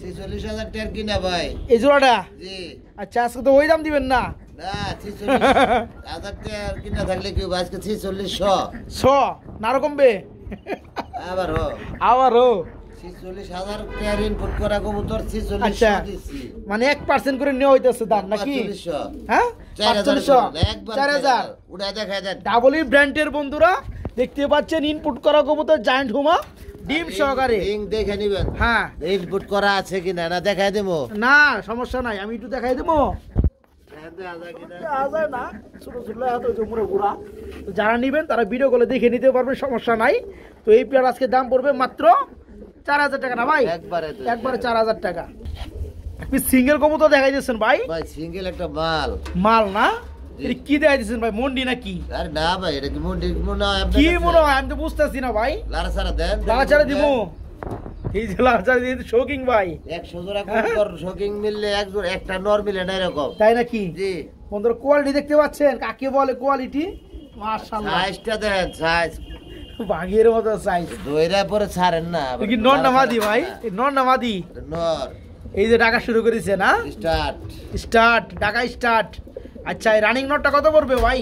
46000 টাকা কিনা ভাই। এই জোড়াটা? জি। আচ্ছা আজকে তো ওই দাম দিবেন না? না 46000 টাকা কিনা থাকলে কি আজকে 4600। 100 না আরো কমবে? আবার হো আবারও 46000 টাকা ইনপুট করা কবুতর 4600 আচ্ছা দিছি। মানে 1% করে নেওয়া হইতেছে দাম নাকি? 4500। হ্যাঁ 4000 4500, 4000 4000 উড়া দেখাই দেন। ডাবল ব্র্যান্ডের বন্ধুরা দেখতে পাচ্ছেন ইনপুট করা কবুতর জায়ান্ট হুমা ডিম সহকারে। রিং দেখে নিবেন। হ্যাঁ ইনপুট করা আছে কিনা না দেখাই দেবো। না সমস্যা নাই, আমি একটু দেখাই দেবো। না ছোট ছোট হাত ওই যে মুড়ে ঘোরা। তো যারা নিবেন তারা ভিডিও কলে দেখে নিতে পারবেন, সমস্যা নাই। তো এই পেয়ার আজকে দাম পড়বে মাত্র 4000 টাকা না ভাই? একবারে তো। একবারে 4000 টাকা। আপনি সিঙ্গেল কবুতর দেখাই দিচ্ছেন ভাই? ভাই সিঙ্গেল একটা মাল। মাল না? জি। এটা কি দেখাই দিচ্ছেন ভাই, মন্ডি নাকি? আরে না ভাই এটা কি মন্ডি মনে হয় আপনার কি কাছে? মনে হয় আমি তো বুঝতেছি না ভাই। লাড়াচাড়া দেন। লাড়াচাড়া দিব? এই যে লাড়াচাড়া দিয়ে শৌকিং ভাই, 100 জোড়া কবুতর শোকিং মিললে এক জোড়া একটা নর মিলে না এরকম। তাই নাকি? জি। বন্ধুরা কোয়ালিটি দেখতে পাচ্ছেন, কাকে বলে কোয়ালিটি? মাশাআল্লাহ সাইজটা দেন, সাইজ বাঘের মতো সাইজ। দইরা পরে ছাড়েন না। কি নর না মাদি ভাই? এই নর না মাদি? নর। এই যে ডাকা শুরু করেছে না? স্টার্ট। স্টার্ট, ডাকা স্টার্ট। আচ্ছা এই রানিং নটটা কত পড়বে ভাই?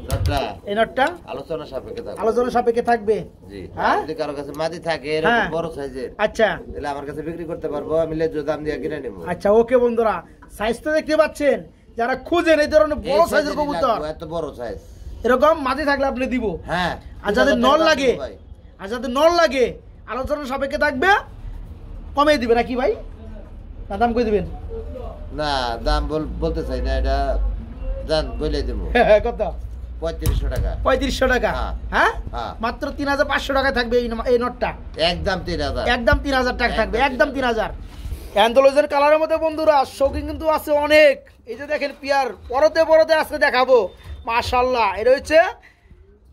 নটটা এই নটটা আলোচনা সাপেক্ষে থাকবে। আলোচনা সাপেক্ষে থাকবে। জি। হ্যাঁ? যদি কারো কাছে মাদি থাকে এরকম হ্যাঁ। বড় সাইজের, আচ্ছা তাহলে আমার কাছে বিক্রি করতে পারবো, আমি লেজু দাম দিয়ে কিনে নেবো। আচ্ছা ওকে বন্ধুরা, সাইজ তো দেখতে পাচ্ছেন, যারা খুঁজেন এই ধরনের বড় এই সাইজের সাইজেরই কবুতর লাগবে, এত বড় সাইজ। এরকম মাঝে থাকলে আপনি দিব। হ্যাঁ। আর যাদের 3000 নল টাকা লাগে, দাম ভাই। আর যাদের নল লাগে আলোচনা সাপেক্ষে থাকবে, কমিয়ে দিবে নাকি ভাই? না দাম কই দিবেন? না দাম বলতে চাই না, এটা জান বলে দেবো। কত? 3500 টাকা। 3500 টাকা। হ্যাঁ। হ্যাঁ হ্যাঁ। মাত্র 3500 টাকায় থাকবে এই নটটা। একদম 3000। একদম 3000 টাকা থাকবে, একদম একদম 3000। অ্যান্থোলজির কালারের মধ্যে বন্ধুরা শৌকিং কিন্তু আছে অনেক। এই যে দেখেন পিয়ার পরতে পরতে আজকে দেখাবো। মাশাআল্লাহ এটা হচ্ছে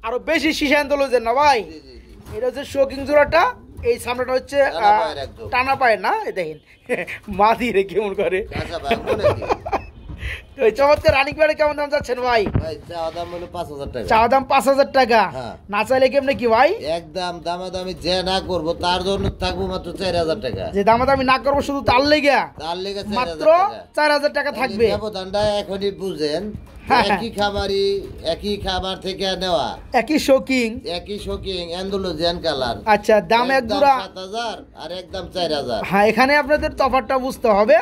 আরো বেশি শিশান্ত লইছেন না ভাই। জি জি জি এটা হচ্ছে শোকিং জোড়াটা, এই সামনেটা হচ্ছে টানা পায়ের একদম। টানা পায়ের না, এই দেখেন মাদি রে কেমন করে। আচ্ছা ভাই বলে দিই তো এই চমৎকার রানিং পেয়ারে কেমন দাম যাচ্ছেন ভাই? ভাই চা দাম হলো 5,000 টাকা। চাওয়া দাম 5,000 টাকা। হ্যাঁ। না চাইলে কেমনে কি ভাই? একদম দামাদামি যে না করব তার জন্য থাকবো মাত্র 4,000 টাকা। যে দামাদামি না করবো শুধু তার লেগে তার লেগে 4,000 মাত্র টাকা। 4,000 টাকা থাকবে। ব্যবধানটা এখনই বুঝেন, হ্যাঁ, একই খাবারই একই খাবার থেকে নেওয়া, একই শোকিং। একই শোকিং অ্যান্ডালুজিয়ান কালার। আচ্ছা, দাম এক জোড়া 7,000 আর একদম 4,000। হ্যাঁ, এখানে আপনাদের তফাৎটা বুঝতে হবে।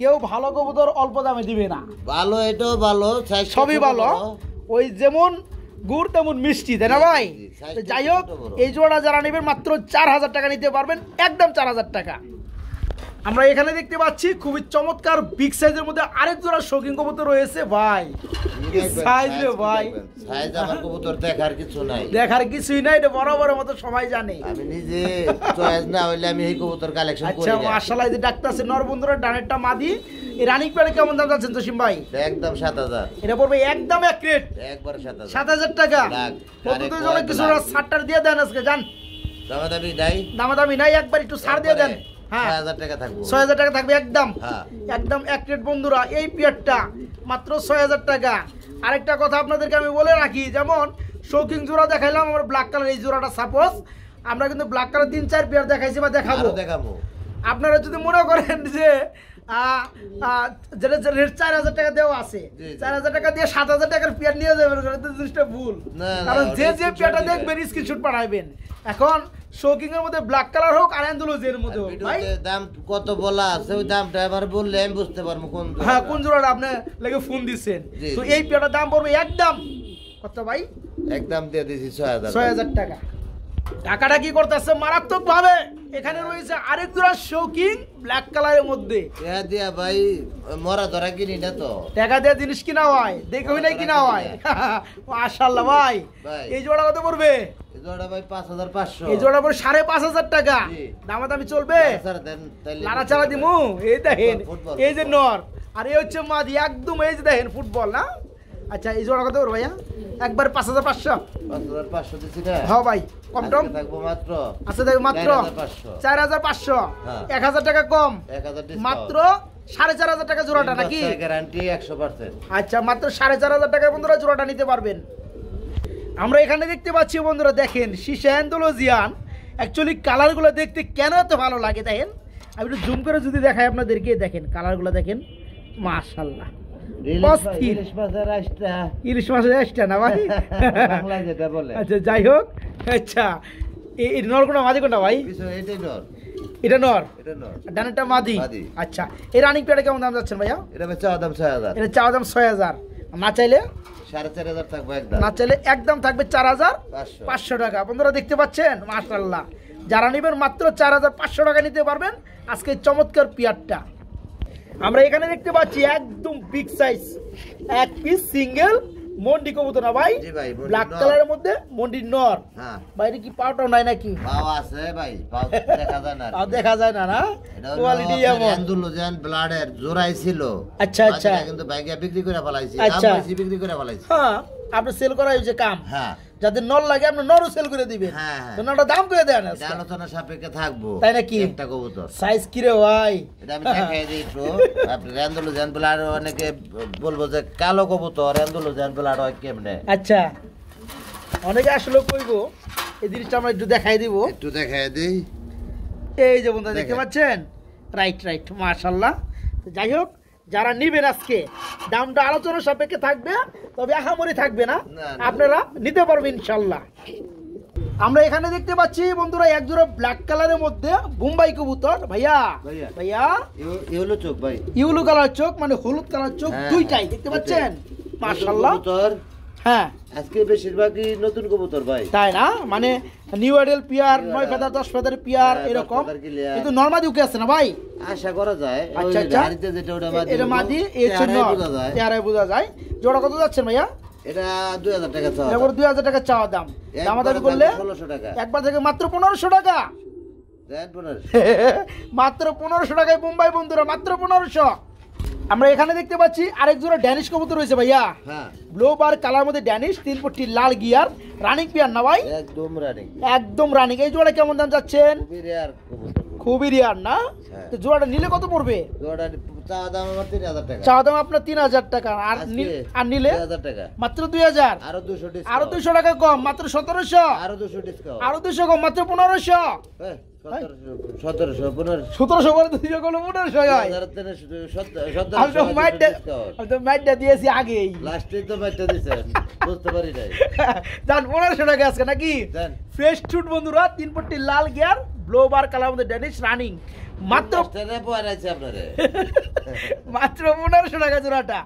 কেউ ভালো কবুতর অল্প দামে দিবে না, ভালো এটাও ভালো, size টা সবই ছোট ভালো। বড়। ওই যেমন গুড় তেমন মিষ্টি, তাই না ভাই? জি, size তো টা যাই হোক, ছোট বড়। এই জোড়া যারা নেবেন মাত্র 4,000 টাকা নিতে পারবেন, একদম 4,000 টাকা। আমরা এখানে দেখতে পাচ্ছি খুবই চমৎকার বিগ সাইজের মধ্যে আরেক জোড়া শৌখিন কবুতর রয়েছে ভাই। কি সাইজ রে ভাই, সাইজ আমার কবুতর দেখার কিছু নাই, দেখার কিছুই নাই, এটা বরাবরের মতো সবাই জানে। আমি নিজে চয়েস না হইলে আমি এই কবুতর কালেকশন করি আচ্ছা, না। মাশাআল্লাহ, এই যে ডাক্তার আছে নর বন্ধুরা, ডানেরটা মাদি। এই রানিং পেয়ারে কেমন দাম যাচ্ছেন জসিম ভাই? একদম 7,000, এটা পড়বে একদম এক রেট একবার 7,000। 7,000 টাকা। লাখ, বন্ধুদের আরে জন্য কয় কিছু লাখ। ছাড়টার দিয়ে দেন আজকে, জান দামাদামি নাই, দামাদামি নাই, একবার একটু ছাড় দিয়ে দেন। হ্যাঁ, 6,000 টাকা থাকবো। 6,000 টাকা থাকবে একদম। হ্যাঁ। একদম এক রেট বন্ধুরা, এই পিয়ারটা মাত্র 6,000 টাকা। আরেকটা কথা আপনাদেরকে আমি বলে রাখি, যেমন শৌখিন জোড়া দেখাইলাম আমার ব্ল্যাক কালার, এই জোড়াটা সাপোজ আমরা কিন্তু ব্ল্যাক কালার 3-4 পেয়ার দেখাইছি বা দেখাবো। আরো দেখাবো। আপনারা যদি মনে করেন যে যেটা রেট 4,000 টাকা দেওয়া আছে, জি, জি। 4,000 টাকা দিয়ে 7,000 টাকার পেয়ার নিয়ে যাবেন, ওটা তো জিনিসটা ভুল। না, না, কারণ ওটা যে screenshot পেয়ারটা দিবেন। দেখবেন স্ক্রিনশট পাঠাইবেন। এখন শৌকিং এর মধ্যে ব্ল্যাক কালার হোক আর অ্যান্ডালুজিয়ার মধ্যে হোক ভাই, ভিডিওতে দাম কত বলা আছে ওই দামটা এবার বললে আমি বুঝতে পারবো কোন জোড়াটা। হ্যাঁ, কোন জোড়াটা আপনি লেগে ফোন দিচ্ছেন। জি, তো জি। এই পেয়ারটার দাম পড়বে একদম কত ভাই? একদম দিয়ে দিছি 6,000। 6,000 টাকা। টাকাটা কি করতেছে মারাত্মক ভাবে। এখানে রয়েছে আরেক জোড়া শৌকিং ব্ল্যাক কালারের মধ্যে। টাকা দিয়া ভাই মরা ধরা কিনি না তো। টাকা দিয়ে জিনিস কিনা হয়, দেখে হইলে কিনা হয়। মাশাআল্লাহ ভাই, ভাই। এই জোড়া কত পড়বে? এই জোড়া ভাই 5,500। এই জোড়া পড়বে 5,500 টাকা। জি। দামাদামি চলবে, স্যার দেন তাইলে লাড়া চালা দিমু। এই দেখেন, ফুটবল, এই যে নর আর এই হচ্ছে মাদি, একদম এই যে দেখেন ফুটবল না। আচ্ছা, এই জোড়া কত পড়বে ভাইয়া? একবার 5,500। 5,500 দিছি না। হ্যাঁ ভাই, কম টম আজকে থাকবো মাত্র আচ্ছা, দেখো মাত্র 4,500। 4,500। হ্যাঁ। 1,000 টাকা কম, 1,000 discount। মাত্র 4,500 টাকা জোড়াটা নাকি? গ্যারান্টি 100%। আচ্ছা, মাত্র 4,500 টাকায় বন্ধুরা জোড়াটা নিতে পারবেন। আমরা এখানে দেখতে পাচ্ছি বন্ধুরা, দেখেন সীসা অ্যান্ডালুজিয়ান। অ্যাকচুয়ালি কালারগুলো দেখতে কেন এত ভালো লাগে দেখেন, আমি একটু জুম করে যদি দেখাই আপনাদেরকে, দেখেন কালারগুলো দেখেন, মাশাআল্লাহ। অস্থির। ইলিশ মাছের আইসটা ইলিশ মাছের এক্সট্রা না ভাই? বাংলা যেটা বলে। আচ্ছা, যাই হোক। আচ্ছা, এই নর কোনটা মাদি কোনটা ভাই? পিছনে এটাই নর, এটা নর, এটা নর। ডানেরটা মাদি। মাদি। আচ্ছা, এই রানিং পেয়ারে কেমন দাম যাচ্ছেন ভাইয়া? এটা ভাই চাওয়া দাম 6,000। এটা চাওয়া দাম 6,000, না চাইলে 4,500 থাকবো একদম। না চাইলে একদম থাকবে 500 4,500 টাকা। বন্ধুরা দেখতে পাচ্ছেন, মাশাআল্লাহ, যারা নেবেন মাত্র 4,500 টাকা নিতে পারবেন আজকে এই চমৎকার পিয়ারটা। আমরা এখানে দেখতে পাচ্ছি একদম বিগ সাইজ এক পিস সিঙ্গেল মন্ডি কবুতর না ভাই? জি ভাই, মন্ডি ব্ল্যাক নর। কালারের মধ্যে মন্ডি নর। হ্যাঁ, বাইরে কি পাউটাও নাই নাকি? পাও আছে ভাই, পাও দেখা যায় না। আর দেখা যায় না, না এটা হলো কোয়ালিটি আপনার এমন। অ্যান্ডালুজিয়ান ব্লাডের জোড়াই ছিল। আচ্ছা, আচ্ছা। বাকিটা কিন্তু বাইকে বিক্রি করে ফেলাইছি, দাম আচ্ছা। বেশি বিক্রি করে ফেলাইছি। হ্যাঁ, আপনি সেল করা হয়েছে কাম, হ্যাঁ যাদের নর লাগে আপনি নরও সেল করে দিবেন। হ্যাঁ, হ্যাঁ। তো নরটা দাম করে দেন এটা আজকে। আলোচনা সাপেক্ষে থাকবো। তাই নাকি? একটা কবুতর সাইজ কি রে ভাই? এটা আমি দেখাই দিই একটু। আপনি অ্যান্ডালুজিয়ান ব্লাড অনেকে বলবো যে কালো কবুতর অ্যান্ডালুজিয়ান ব্লাড হয় কেমনে। আচ্ছা, অনেকে আসলে কইবো, এই জিনিসটা আমরা একটু দেখাই দিব। একটু দেখাই দিই। এই যে বন্ধুরা দেখতে দেখেন। পাচ্ছেন, রাইট রাইট, মাশাআল্লাহ। তো যাই হোক, যারা নিবেন আজকে দামটা আলোচনা সাপেক্ষে থাকবে, তবে আহামরি থাকবে না, না, না। আপনারা নিতে পারবেন ইনশাল্লাহ। আমরা এখানে দেখতে পাচ্ছি বন্ধুরা এক জোড়া ব্ল্যাক কালারের মধ্যে বোম্বাই কবুতর। ভাইয়া ভাইয়া। ভাইয়া এ হলো চোখ ভাই। ইউলো কালার চোখ, মানে হলুদ কালার চোখ, হ্যাঁ, দুইটাই হ্যাঁ, দেখতে পাচ্ছেন, নতুন মাশাআল্লাহ। কবুতর হ্যাঁ, আজকে বেশিরভাগই নতুন কবুতর ভাই। তাই না? মানে new ideal pair, 9 feather 10 feather pair হ্যাঁ, এরকম, 10 feather clear। কিন্তু নরমাদি উকে আছে না ভাই? আশা করা যায়। আচ্ছা, ওই আচ্ছা। গাড়িতে যেটা ওটা মাদি এটা হলো, মাদি, এই হচ্ছে চেহারায় নর, বোঝা যায়। চেহারায় বোঝা যায়। জোড়া কত যাচ্ছেন ভাইয়া? এটা 2,000 টাকা চাওয়া এটা দাম। 2,000 টাকা চাওয়া দাম। একবারে দামাদামি করলে থাকবে 1600 টাকা। একবার থেকে মাত্র 1,500 টাকা। দেন 1500। মাত্র 1,500 টাকায় বোম্বাই বন্ধুরা, মাত্র 1,500। আমরা এখানে দেখতে পাচ্ছি আরেক জোড়া ড্যানিশ কবুতর রয়েছে ভাইয়া, হ্যাঁ ব্লু বার কালার মধ্যে ড্যানিশ, 3 পট্টি লাল গিয়ার, রানিং পিয়ার না ভাই? একদম রানিং, একদম রানিং। এই জোড়া কেমন দাম যাচ্ছেন? খুবই রেয়ার কবুতর। খুবই রিয়ার না? হ্যাঁ। তো জোড়াটা নিলে কত পড়বে? জোড়া চা দাম আমার 3000 টাকা। চা দাম আপনার 3000 টাকা, আর আর নিলে 3000 টাকা, মাত্র 2000, আরো 200 ডিসকাউন্ট, আরো 200 টাকা কম, মাত্র 1700, আরো 200 ডিসকাউন্ট, আরো 200 কম, মাত্র 1500। 1700 1500 1700 করে 200 করলে 1500 হয়। আমি তো মাইটটা দিয়েছি আগেই। লাস্টে তো বাইটা দিছেন, বুঝতে পারি নাই। জান 1500 টাকা আজকে নাকি? দেন ফ্রেশ শুট বন্ধুরা, 3 পট্টি লাল গিয়ার, ব্লু বার কালার মধ্যে ড্যানিশ রানিং, মাত্র টেনে পয়রাইছে আপনারে। মাত্র 1500 টাকা জোড়াটা।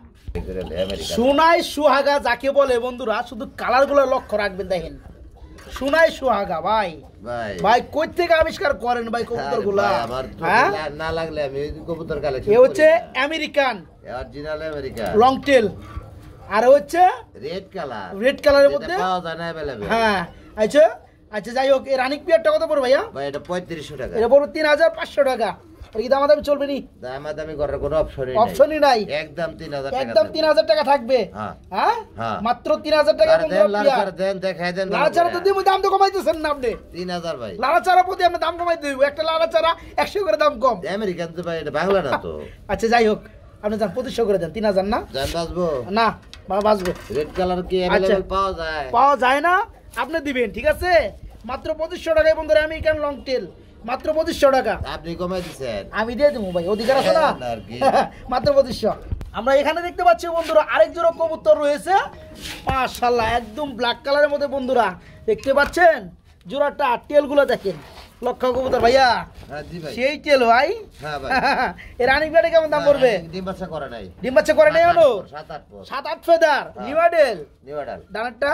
সোনাই সুহাগা যাকে বলে বন্ধুরা, শুধু কালার গুলো লক্ষ্য রাখবেন। দেখেন সোনাই সুহাগা ভাই, ভাই ভাই কই থেকে আবিষ্কার করেন ভাই কবুতর গুলা? আমার হ্যাঁ না লাগলে আমি কবুতর কালেকশন এ হচ্ছে American original America long tail, আর হচ্ছে রেড কালার, রেড কালারের মধ্যে পাওয়া যায় না अवेलेबल। হ্যাঁ আচ্ছা আচ্ছা, যাই হোক এই রানিং পিয়ারটা কত পড়বে ভাইয়া? ভাই এটা 3500 টাকা। এটা পড়বে 3500 টাকা। এটা কি দামাদামি চলবে নি? দামাদামি করার কোনো অপশনই নাই, একদম 3000 টাকা, একদম 3000 টাকা থাকবে। হ্যাঁ হ্যাঁ হ্যাঁ, মাত্র 3000 টাকা বন্ধুরা। লাল দেন দেখাই দেন, লাল চারা তো দিমু, দাম তো কমাইতেছেন না আপনি। 3000 ভাই, লাল চারা প্রতি আমরা দাম কমাই দেব, একটা লাল চারা 100 করে দাম কম। আমেরিকান তো ভাই, এটা বাংলা না তো। আচ্ছা যাই হোক, আপনি যান 2500 করে দেন, 3000 না? জান বাজবো না বাবা বাঁচবো। রেড কালার কি আচ্ছা। अवेलेबल পাওয়া যায়? পাওয়া যায় না, আপনি দিবেন ঠিক আছে। মাত্র 2500 টাকায় বন্ধুরা আমেরিকান লং টেল, মাত্র 2500 টাকা। আপনি কমাই দিছেন, আমি দিয়ে দেবো ভাই, অধিকার আছে না? হ্যাঁ, আর কি। মাত্র 2500। আমরা এখানে দেখতে পাচ্ছি বন্ধুরা আরেক জোড়া কবুতর রয়েছে, মাশাআল্লাহ একদম ব্ল্যাক কালারের মধ্যে বন্ধুরা দেখতে পাচ্ছেন। জোড়াটা টেলগুলো দেখেন, লক্ষ্য কবুতর ভাইয়া, হ্যাঁ জি ভাই, সেই টেল ভাই। হ্যাঁ ভাই। এই রানিং ব্যাটে কেমন দাম পড়বে? ডিম বাচ্চা করে নাই, ডিম বাচ্চা করে নেই হলো 7-8 পর 7-8 ফেদার, হ্যাঁ। নিউ মডেল, নিউ অর্ডার, ডানারটা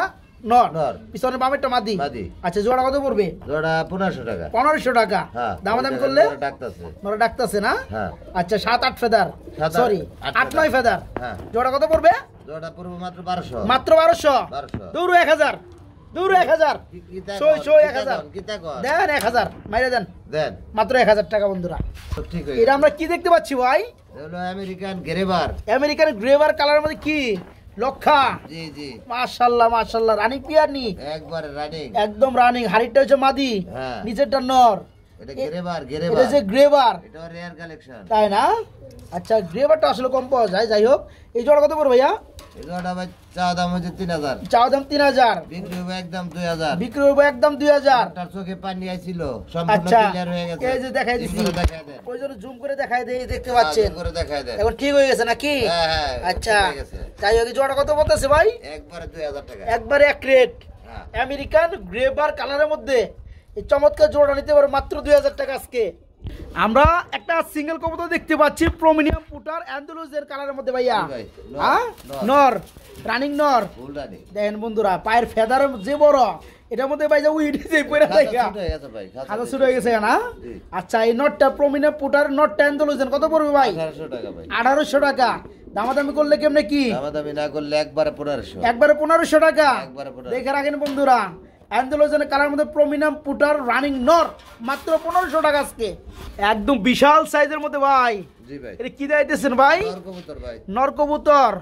নর, নর। পিছনে বামেরটা মাদি। মাদি। আচ্ছা জোড়া কত পড়বে? জোড়া 1500 টাকা। 1500 টাকা। হ্যাঁ, দামাদামি করলে ডাকতাছে। নরা ডাকতেছে না? হ্যাঁ আচ্ছা 7-8 ফেদার, 7-8 সরি 8-9 ফেদার। হ্যাঁ, জোড়া কত পড়বে? জোড়া পড়বে মাত্র 1200। মাত্র 1200। 1200 দূর 1000, দূর 1000, সই 1000 দেন, 1000 মাইরে দেন, দেন মাত্র 1000 টাকা বন্ধুরা। তো ঠিক হয়ে এটা আমরা কি দেখতে পাচ্ছি ভাই? হলো আমেরিকান গ্রেভার। আমেরিকান গ্রেভার কালারের মধ্যে কি লক্ষা, জি জি, মাশাআল্লাহ মাশাআল্লাহ, রানিং পিয়ার নি, একবারে রানিং, একদম রানিং। হাড়িটা হচ্ছে মাদি, হ্যাঁ। নিচেরটা নর। এটা গ্রেভার, এটা গ্রেভার, যে গ্রেভার, এটা রেয়ার কালেকশন, তাই না? আচ্ছা গ্রেভারটা আসলে কম পাওয়া যায়। যাই হোক এই জোড়া কত পড়বে ভাইয়া? এই জোড়া ভাই চা দাম হচ্ছে 3000, চাও দাম 3000, বিক্রি হবে একদম 2000। বিক্রি হবে একদম 2000। তার চোখে পানি আইছিল, সম্পূর্ণ আচ্ছা ক্লিয়ার হয়ে গেছে। এই যে দেখাই দিছি, জুম করে দেখাই দেন, ওই জন্য জুম করে দেখাই দেই, দেখতে পাচ্ছেন জুম করে দেখাই দেন। এখন ঠিক হয়ে গেছে নাকি? হ্যাঁ হ্যাঁ, আচ্ছা ঠিক হয়ে গেছে। তাই হোক জোড়া কত বলতেছে ভাই? একবারে 2000 টাকা, একবারে এক রেট। হ্যাঁ। আমেরিকান গ্রেভার কালারের মধ্যে এই চমৎকার জোড়া নিতে পারো মাত্র 2000 টাকা আজকে। আমরা একটা সিঙ্গেল কবুতর দেখতে পাচ্ছি, প্রমিনিয়াম পুটার অ্যান্ডালুজের কালারের মধ্যে ভাইয়া। জি ভাই, নর, হ্যাঁ নর। নর, রানিং নর। Full running. দেখেন বন্ধুরা পায়ের ফেদার যে বড়, এটার মধ্যে ভাই যে উইড যে পড়ে থাকে, খাতা ছুটে গেছে ভাই, খাতা শুরু হয়ে গেছে না? জি। আচ্ছা এই নটটা প্রমিনিয়াম পুটার নটটা অ্যান্ডালুজের কত পড়বে ভাই? 1800 টাকা ভাই। 1800 টাকা। দামাদামি করলে কেমনে কি? দামাদামি না করলে একবারে 1500। একবারে 1500 টাকা। একবারে 1500। দেখে রাখেন বন্ধুরা, অ্যান্ডালুজের কালার মধ্যে প্রমিনিয়াম পুটার রানিং নর, মাত্র 1500 টাকা আজকে। একদম বিশাল সাইজের মধ্যে ভাই। জি ভাই, এটা কি দিতেছেন ভাই? নর কবুতর ভাই, নর কবুতর,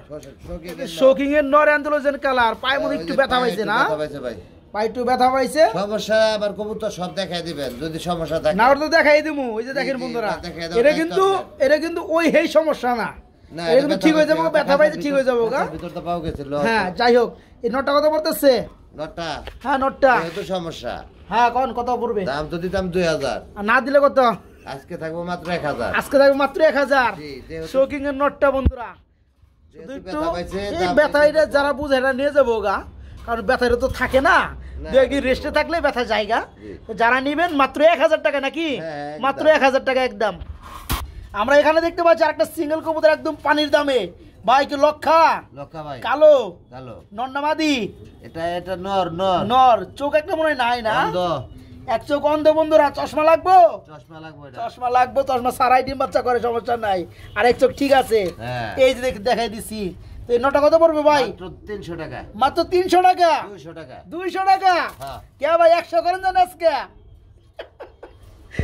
শোকিং শোকিং এর নর অ্যান্ডালুজের কালার। পায়ের মধ্যে একটু ব্যথা পাইছে না? ব্যথা পাইছে ভাই, পায়ে একটু ব্যথা পাইছে। সমস্যা আবার কবুতর সব দেখাই দিবেন যদি সমস্যা থাকে। না ওটা তো দেখাই দিমু, ওই যে দেখেন জি, বন্ধুরা, না দেখাই দাও, এটা দায়িত্ব কিন্তু আপনার। এটা কিন্তু ওই হেই সমস্যা না, না এটা কিন্তু ঠিক হয়ে যাবো, ব্যথা পাইছে ঠিক হয়ে যাবো গা। ভিতর তো পাও গেছিল। হ্যাঁ যাই হোক এই নটটা কত পড়তেছে? নটা হ্যাঁ নটটা, যেহেতু সমস্যা, হ্যাঁ কোন কত পড়বে? দাম তো দিতাম 2000, আর না দিলে কত? আজকে থাকবো মাত্র 1000। আজকে থাকবে মাত্র 1000। জি, যেহেতু- শোকিং এর নটটা বন্ধুরা, যেহেতু একটু ব্যথা পাইছে, এই দাম ব্যথা বেশি এটা দিতাম। যারা বুঝে এটা নিয়ে যাবো গা, কারণ ব্যথা এটা তো থাকে না, না, দু একদিন রেস্টে থাকলে ব্যথা জায়গা। জি। যারা নিবেন মাত্র 1000 টাকা নাকি? হ্যাঁ, একদম। মাত্র 1000 টাকা একদম। আমরা এখানে দেখতে পাচ্ছি আরেকটা সিঙ্গেল কবুতর একদম পানির দামে ভাই, কি লক্ষা, লক্ষা ভাই, কালো কালো, নন্নামাদি এটা নর নর নর, চোখ একটা মনে হয় নাই না? অন্ধ, এক চোখ অন্ধ বন্ধুরা, চশমা লাগবো? চশমা লাগবে এটা। চশমা লাগবে, চশমা সারাই ডিম বাচ্চা করে, সমস্যা নাই। আর এক চোখ ঠিক আছে, হ্যাঁ। এই যে দেখাই দিছি। তো এই নটা কত পড়বে ভাই? মাত্র 300 টাকা, মাত্র 300 টাকা। 200 টাকা। 200 টাকা হ্যাঁ। কে ভাই 100 করেন জান আজকে?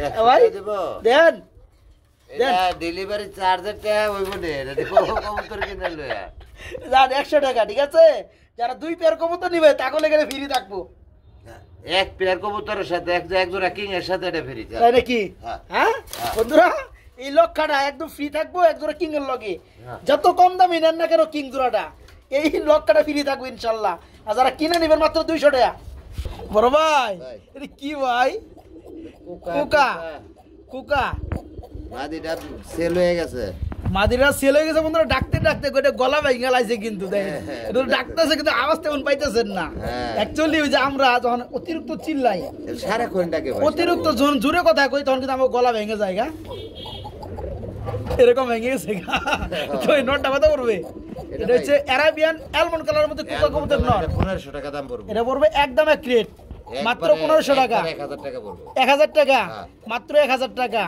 100 ভাই টাকা দেবো। দেন দেন ডেলিভারি চার্জের টাকা হইব নে এটা কবুতর কিনে লয়া যান 100 টাকা ঠিক আছে যারা 2 পেয়ার কবুতর নিবে তাহলে গেলে ফ্রি থাকবো এক পেয়ার কবুতরের সাথে এক জোড়া কিং এর সাথে এটা ফ্রি তাই নাকি হ্যাঁ। হ্যাঁ বন্ধুরা এই লক্ষাটা একদম ফ্রি থাকবো এক জোড়া কিং এর লগে হ্যাঁ। যত কম দামি নেন না কেন কিং জোড়াটা এই লক্ষাটা ফ্রি থাকবো ইনশাল্লাহ আর যারা কিনে নেবেন মাত্র 200 টাকা বড় ভাই ভাই। এটা কি ভাই কুকা কুকা মাদিটা সেল হয়ে গেছে মাদিরা সেল হয়ে গেছে বন্ধুরা ডাকতে ডাকতে গোটা গলা ভেঙে লাইছে কিন্তু দেখেন হ্যাঁ, এটা ডাকতেছে কিন্তু আওয়াজ তেমন পাইতেছেন না হ্যাঁ। অ্যাকচুয়ালি ওই যে আমরা যখন অতিরিক্ত চিল্লাই সারাক্ষণ ডাকে ভাই অতিরিক্ত যখন জোরে কথা কই তখন কিন্তু আমার গলা ভেঙে যায় গা এরকম ভেঙে গেছে গা তো এই নটটা কথা করবে এটা হচ্ছে অ্যারাবিয়ান অ্যালমন্ড কালারের মধ্যে কুকা কবুতর নট 1500 টাকা দাম পড়বে এটা পড়বে একদম এক রেট মাত্র 1500 টাকা 1000 টাকা পড়বে 1000 টাকা হ্যাঁ। মাত্র 1000 টাকা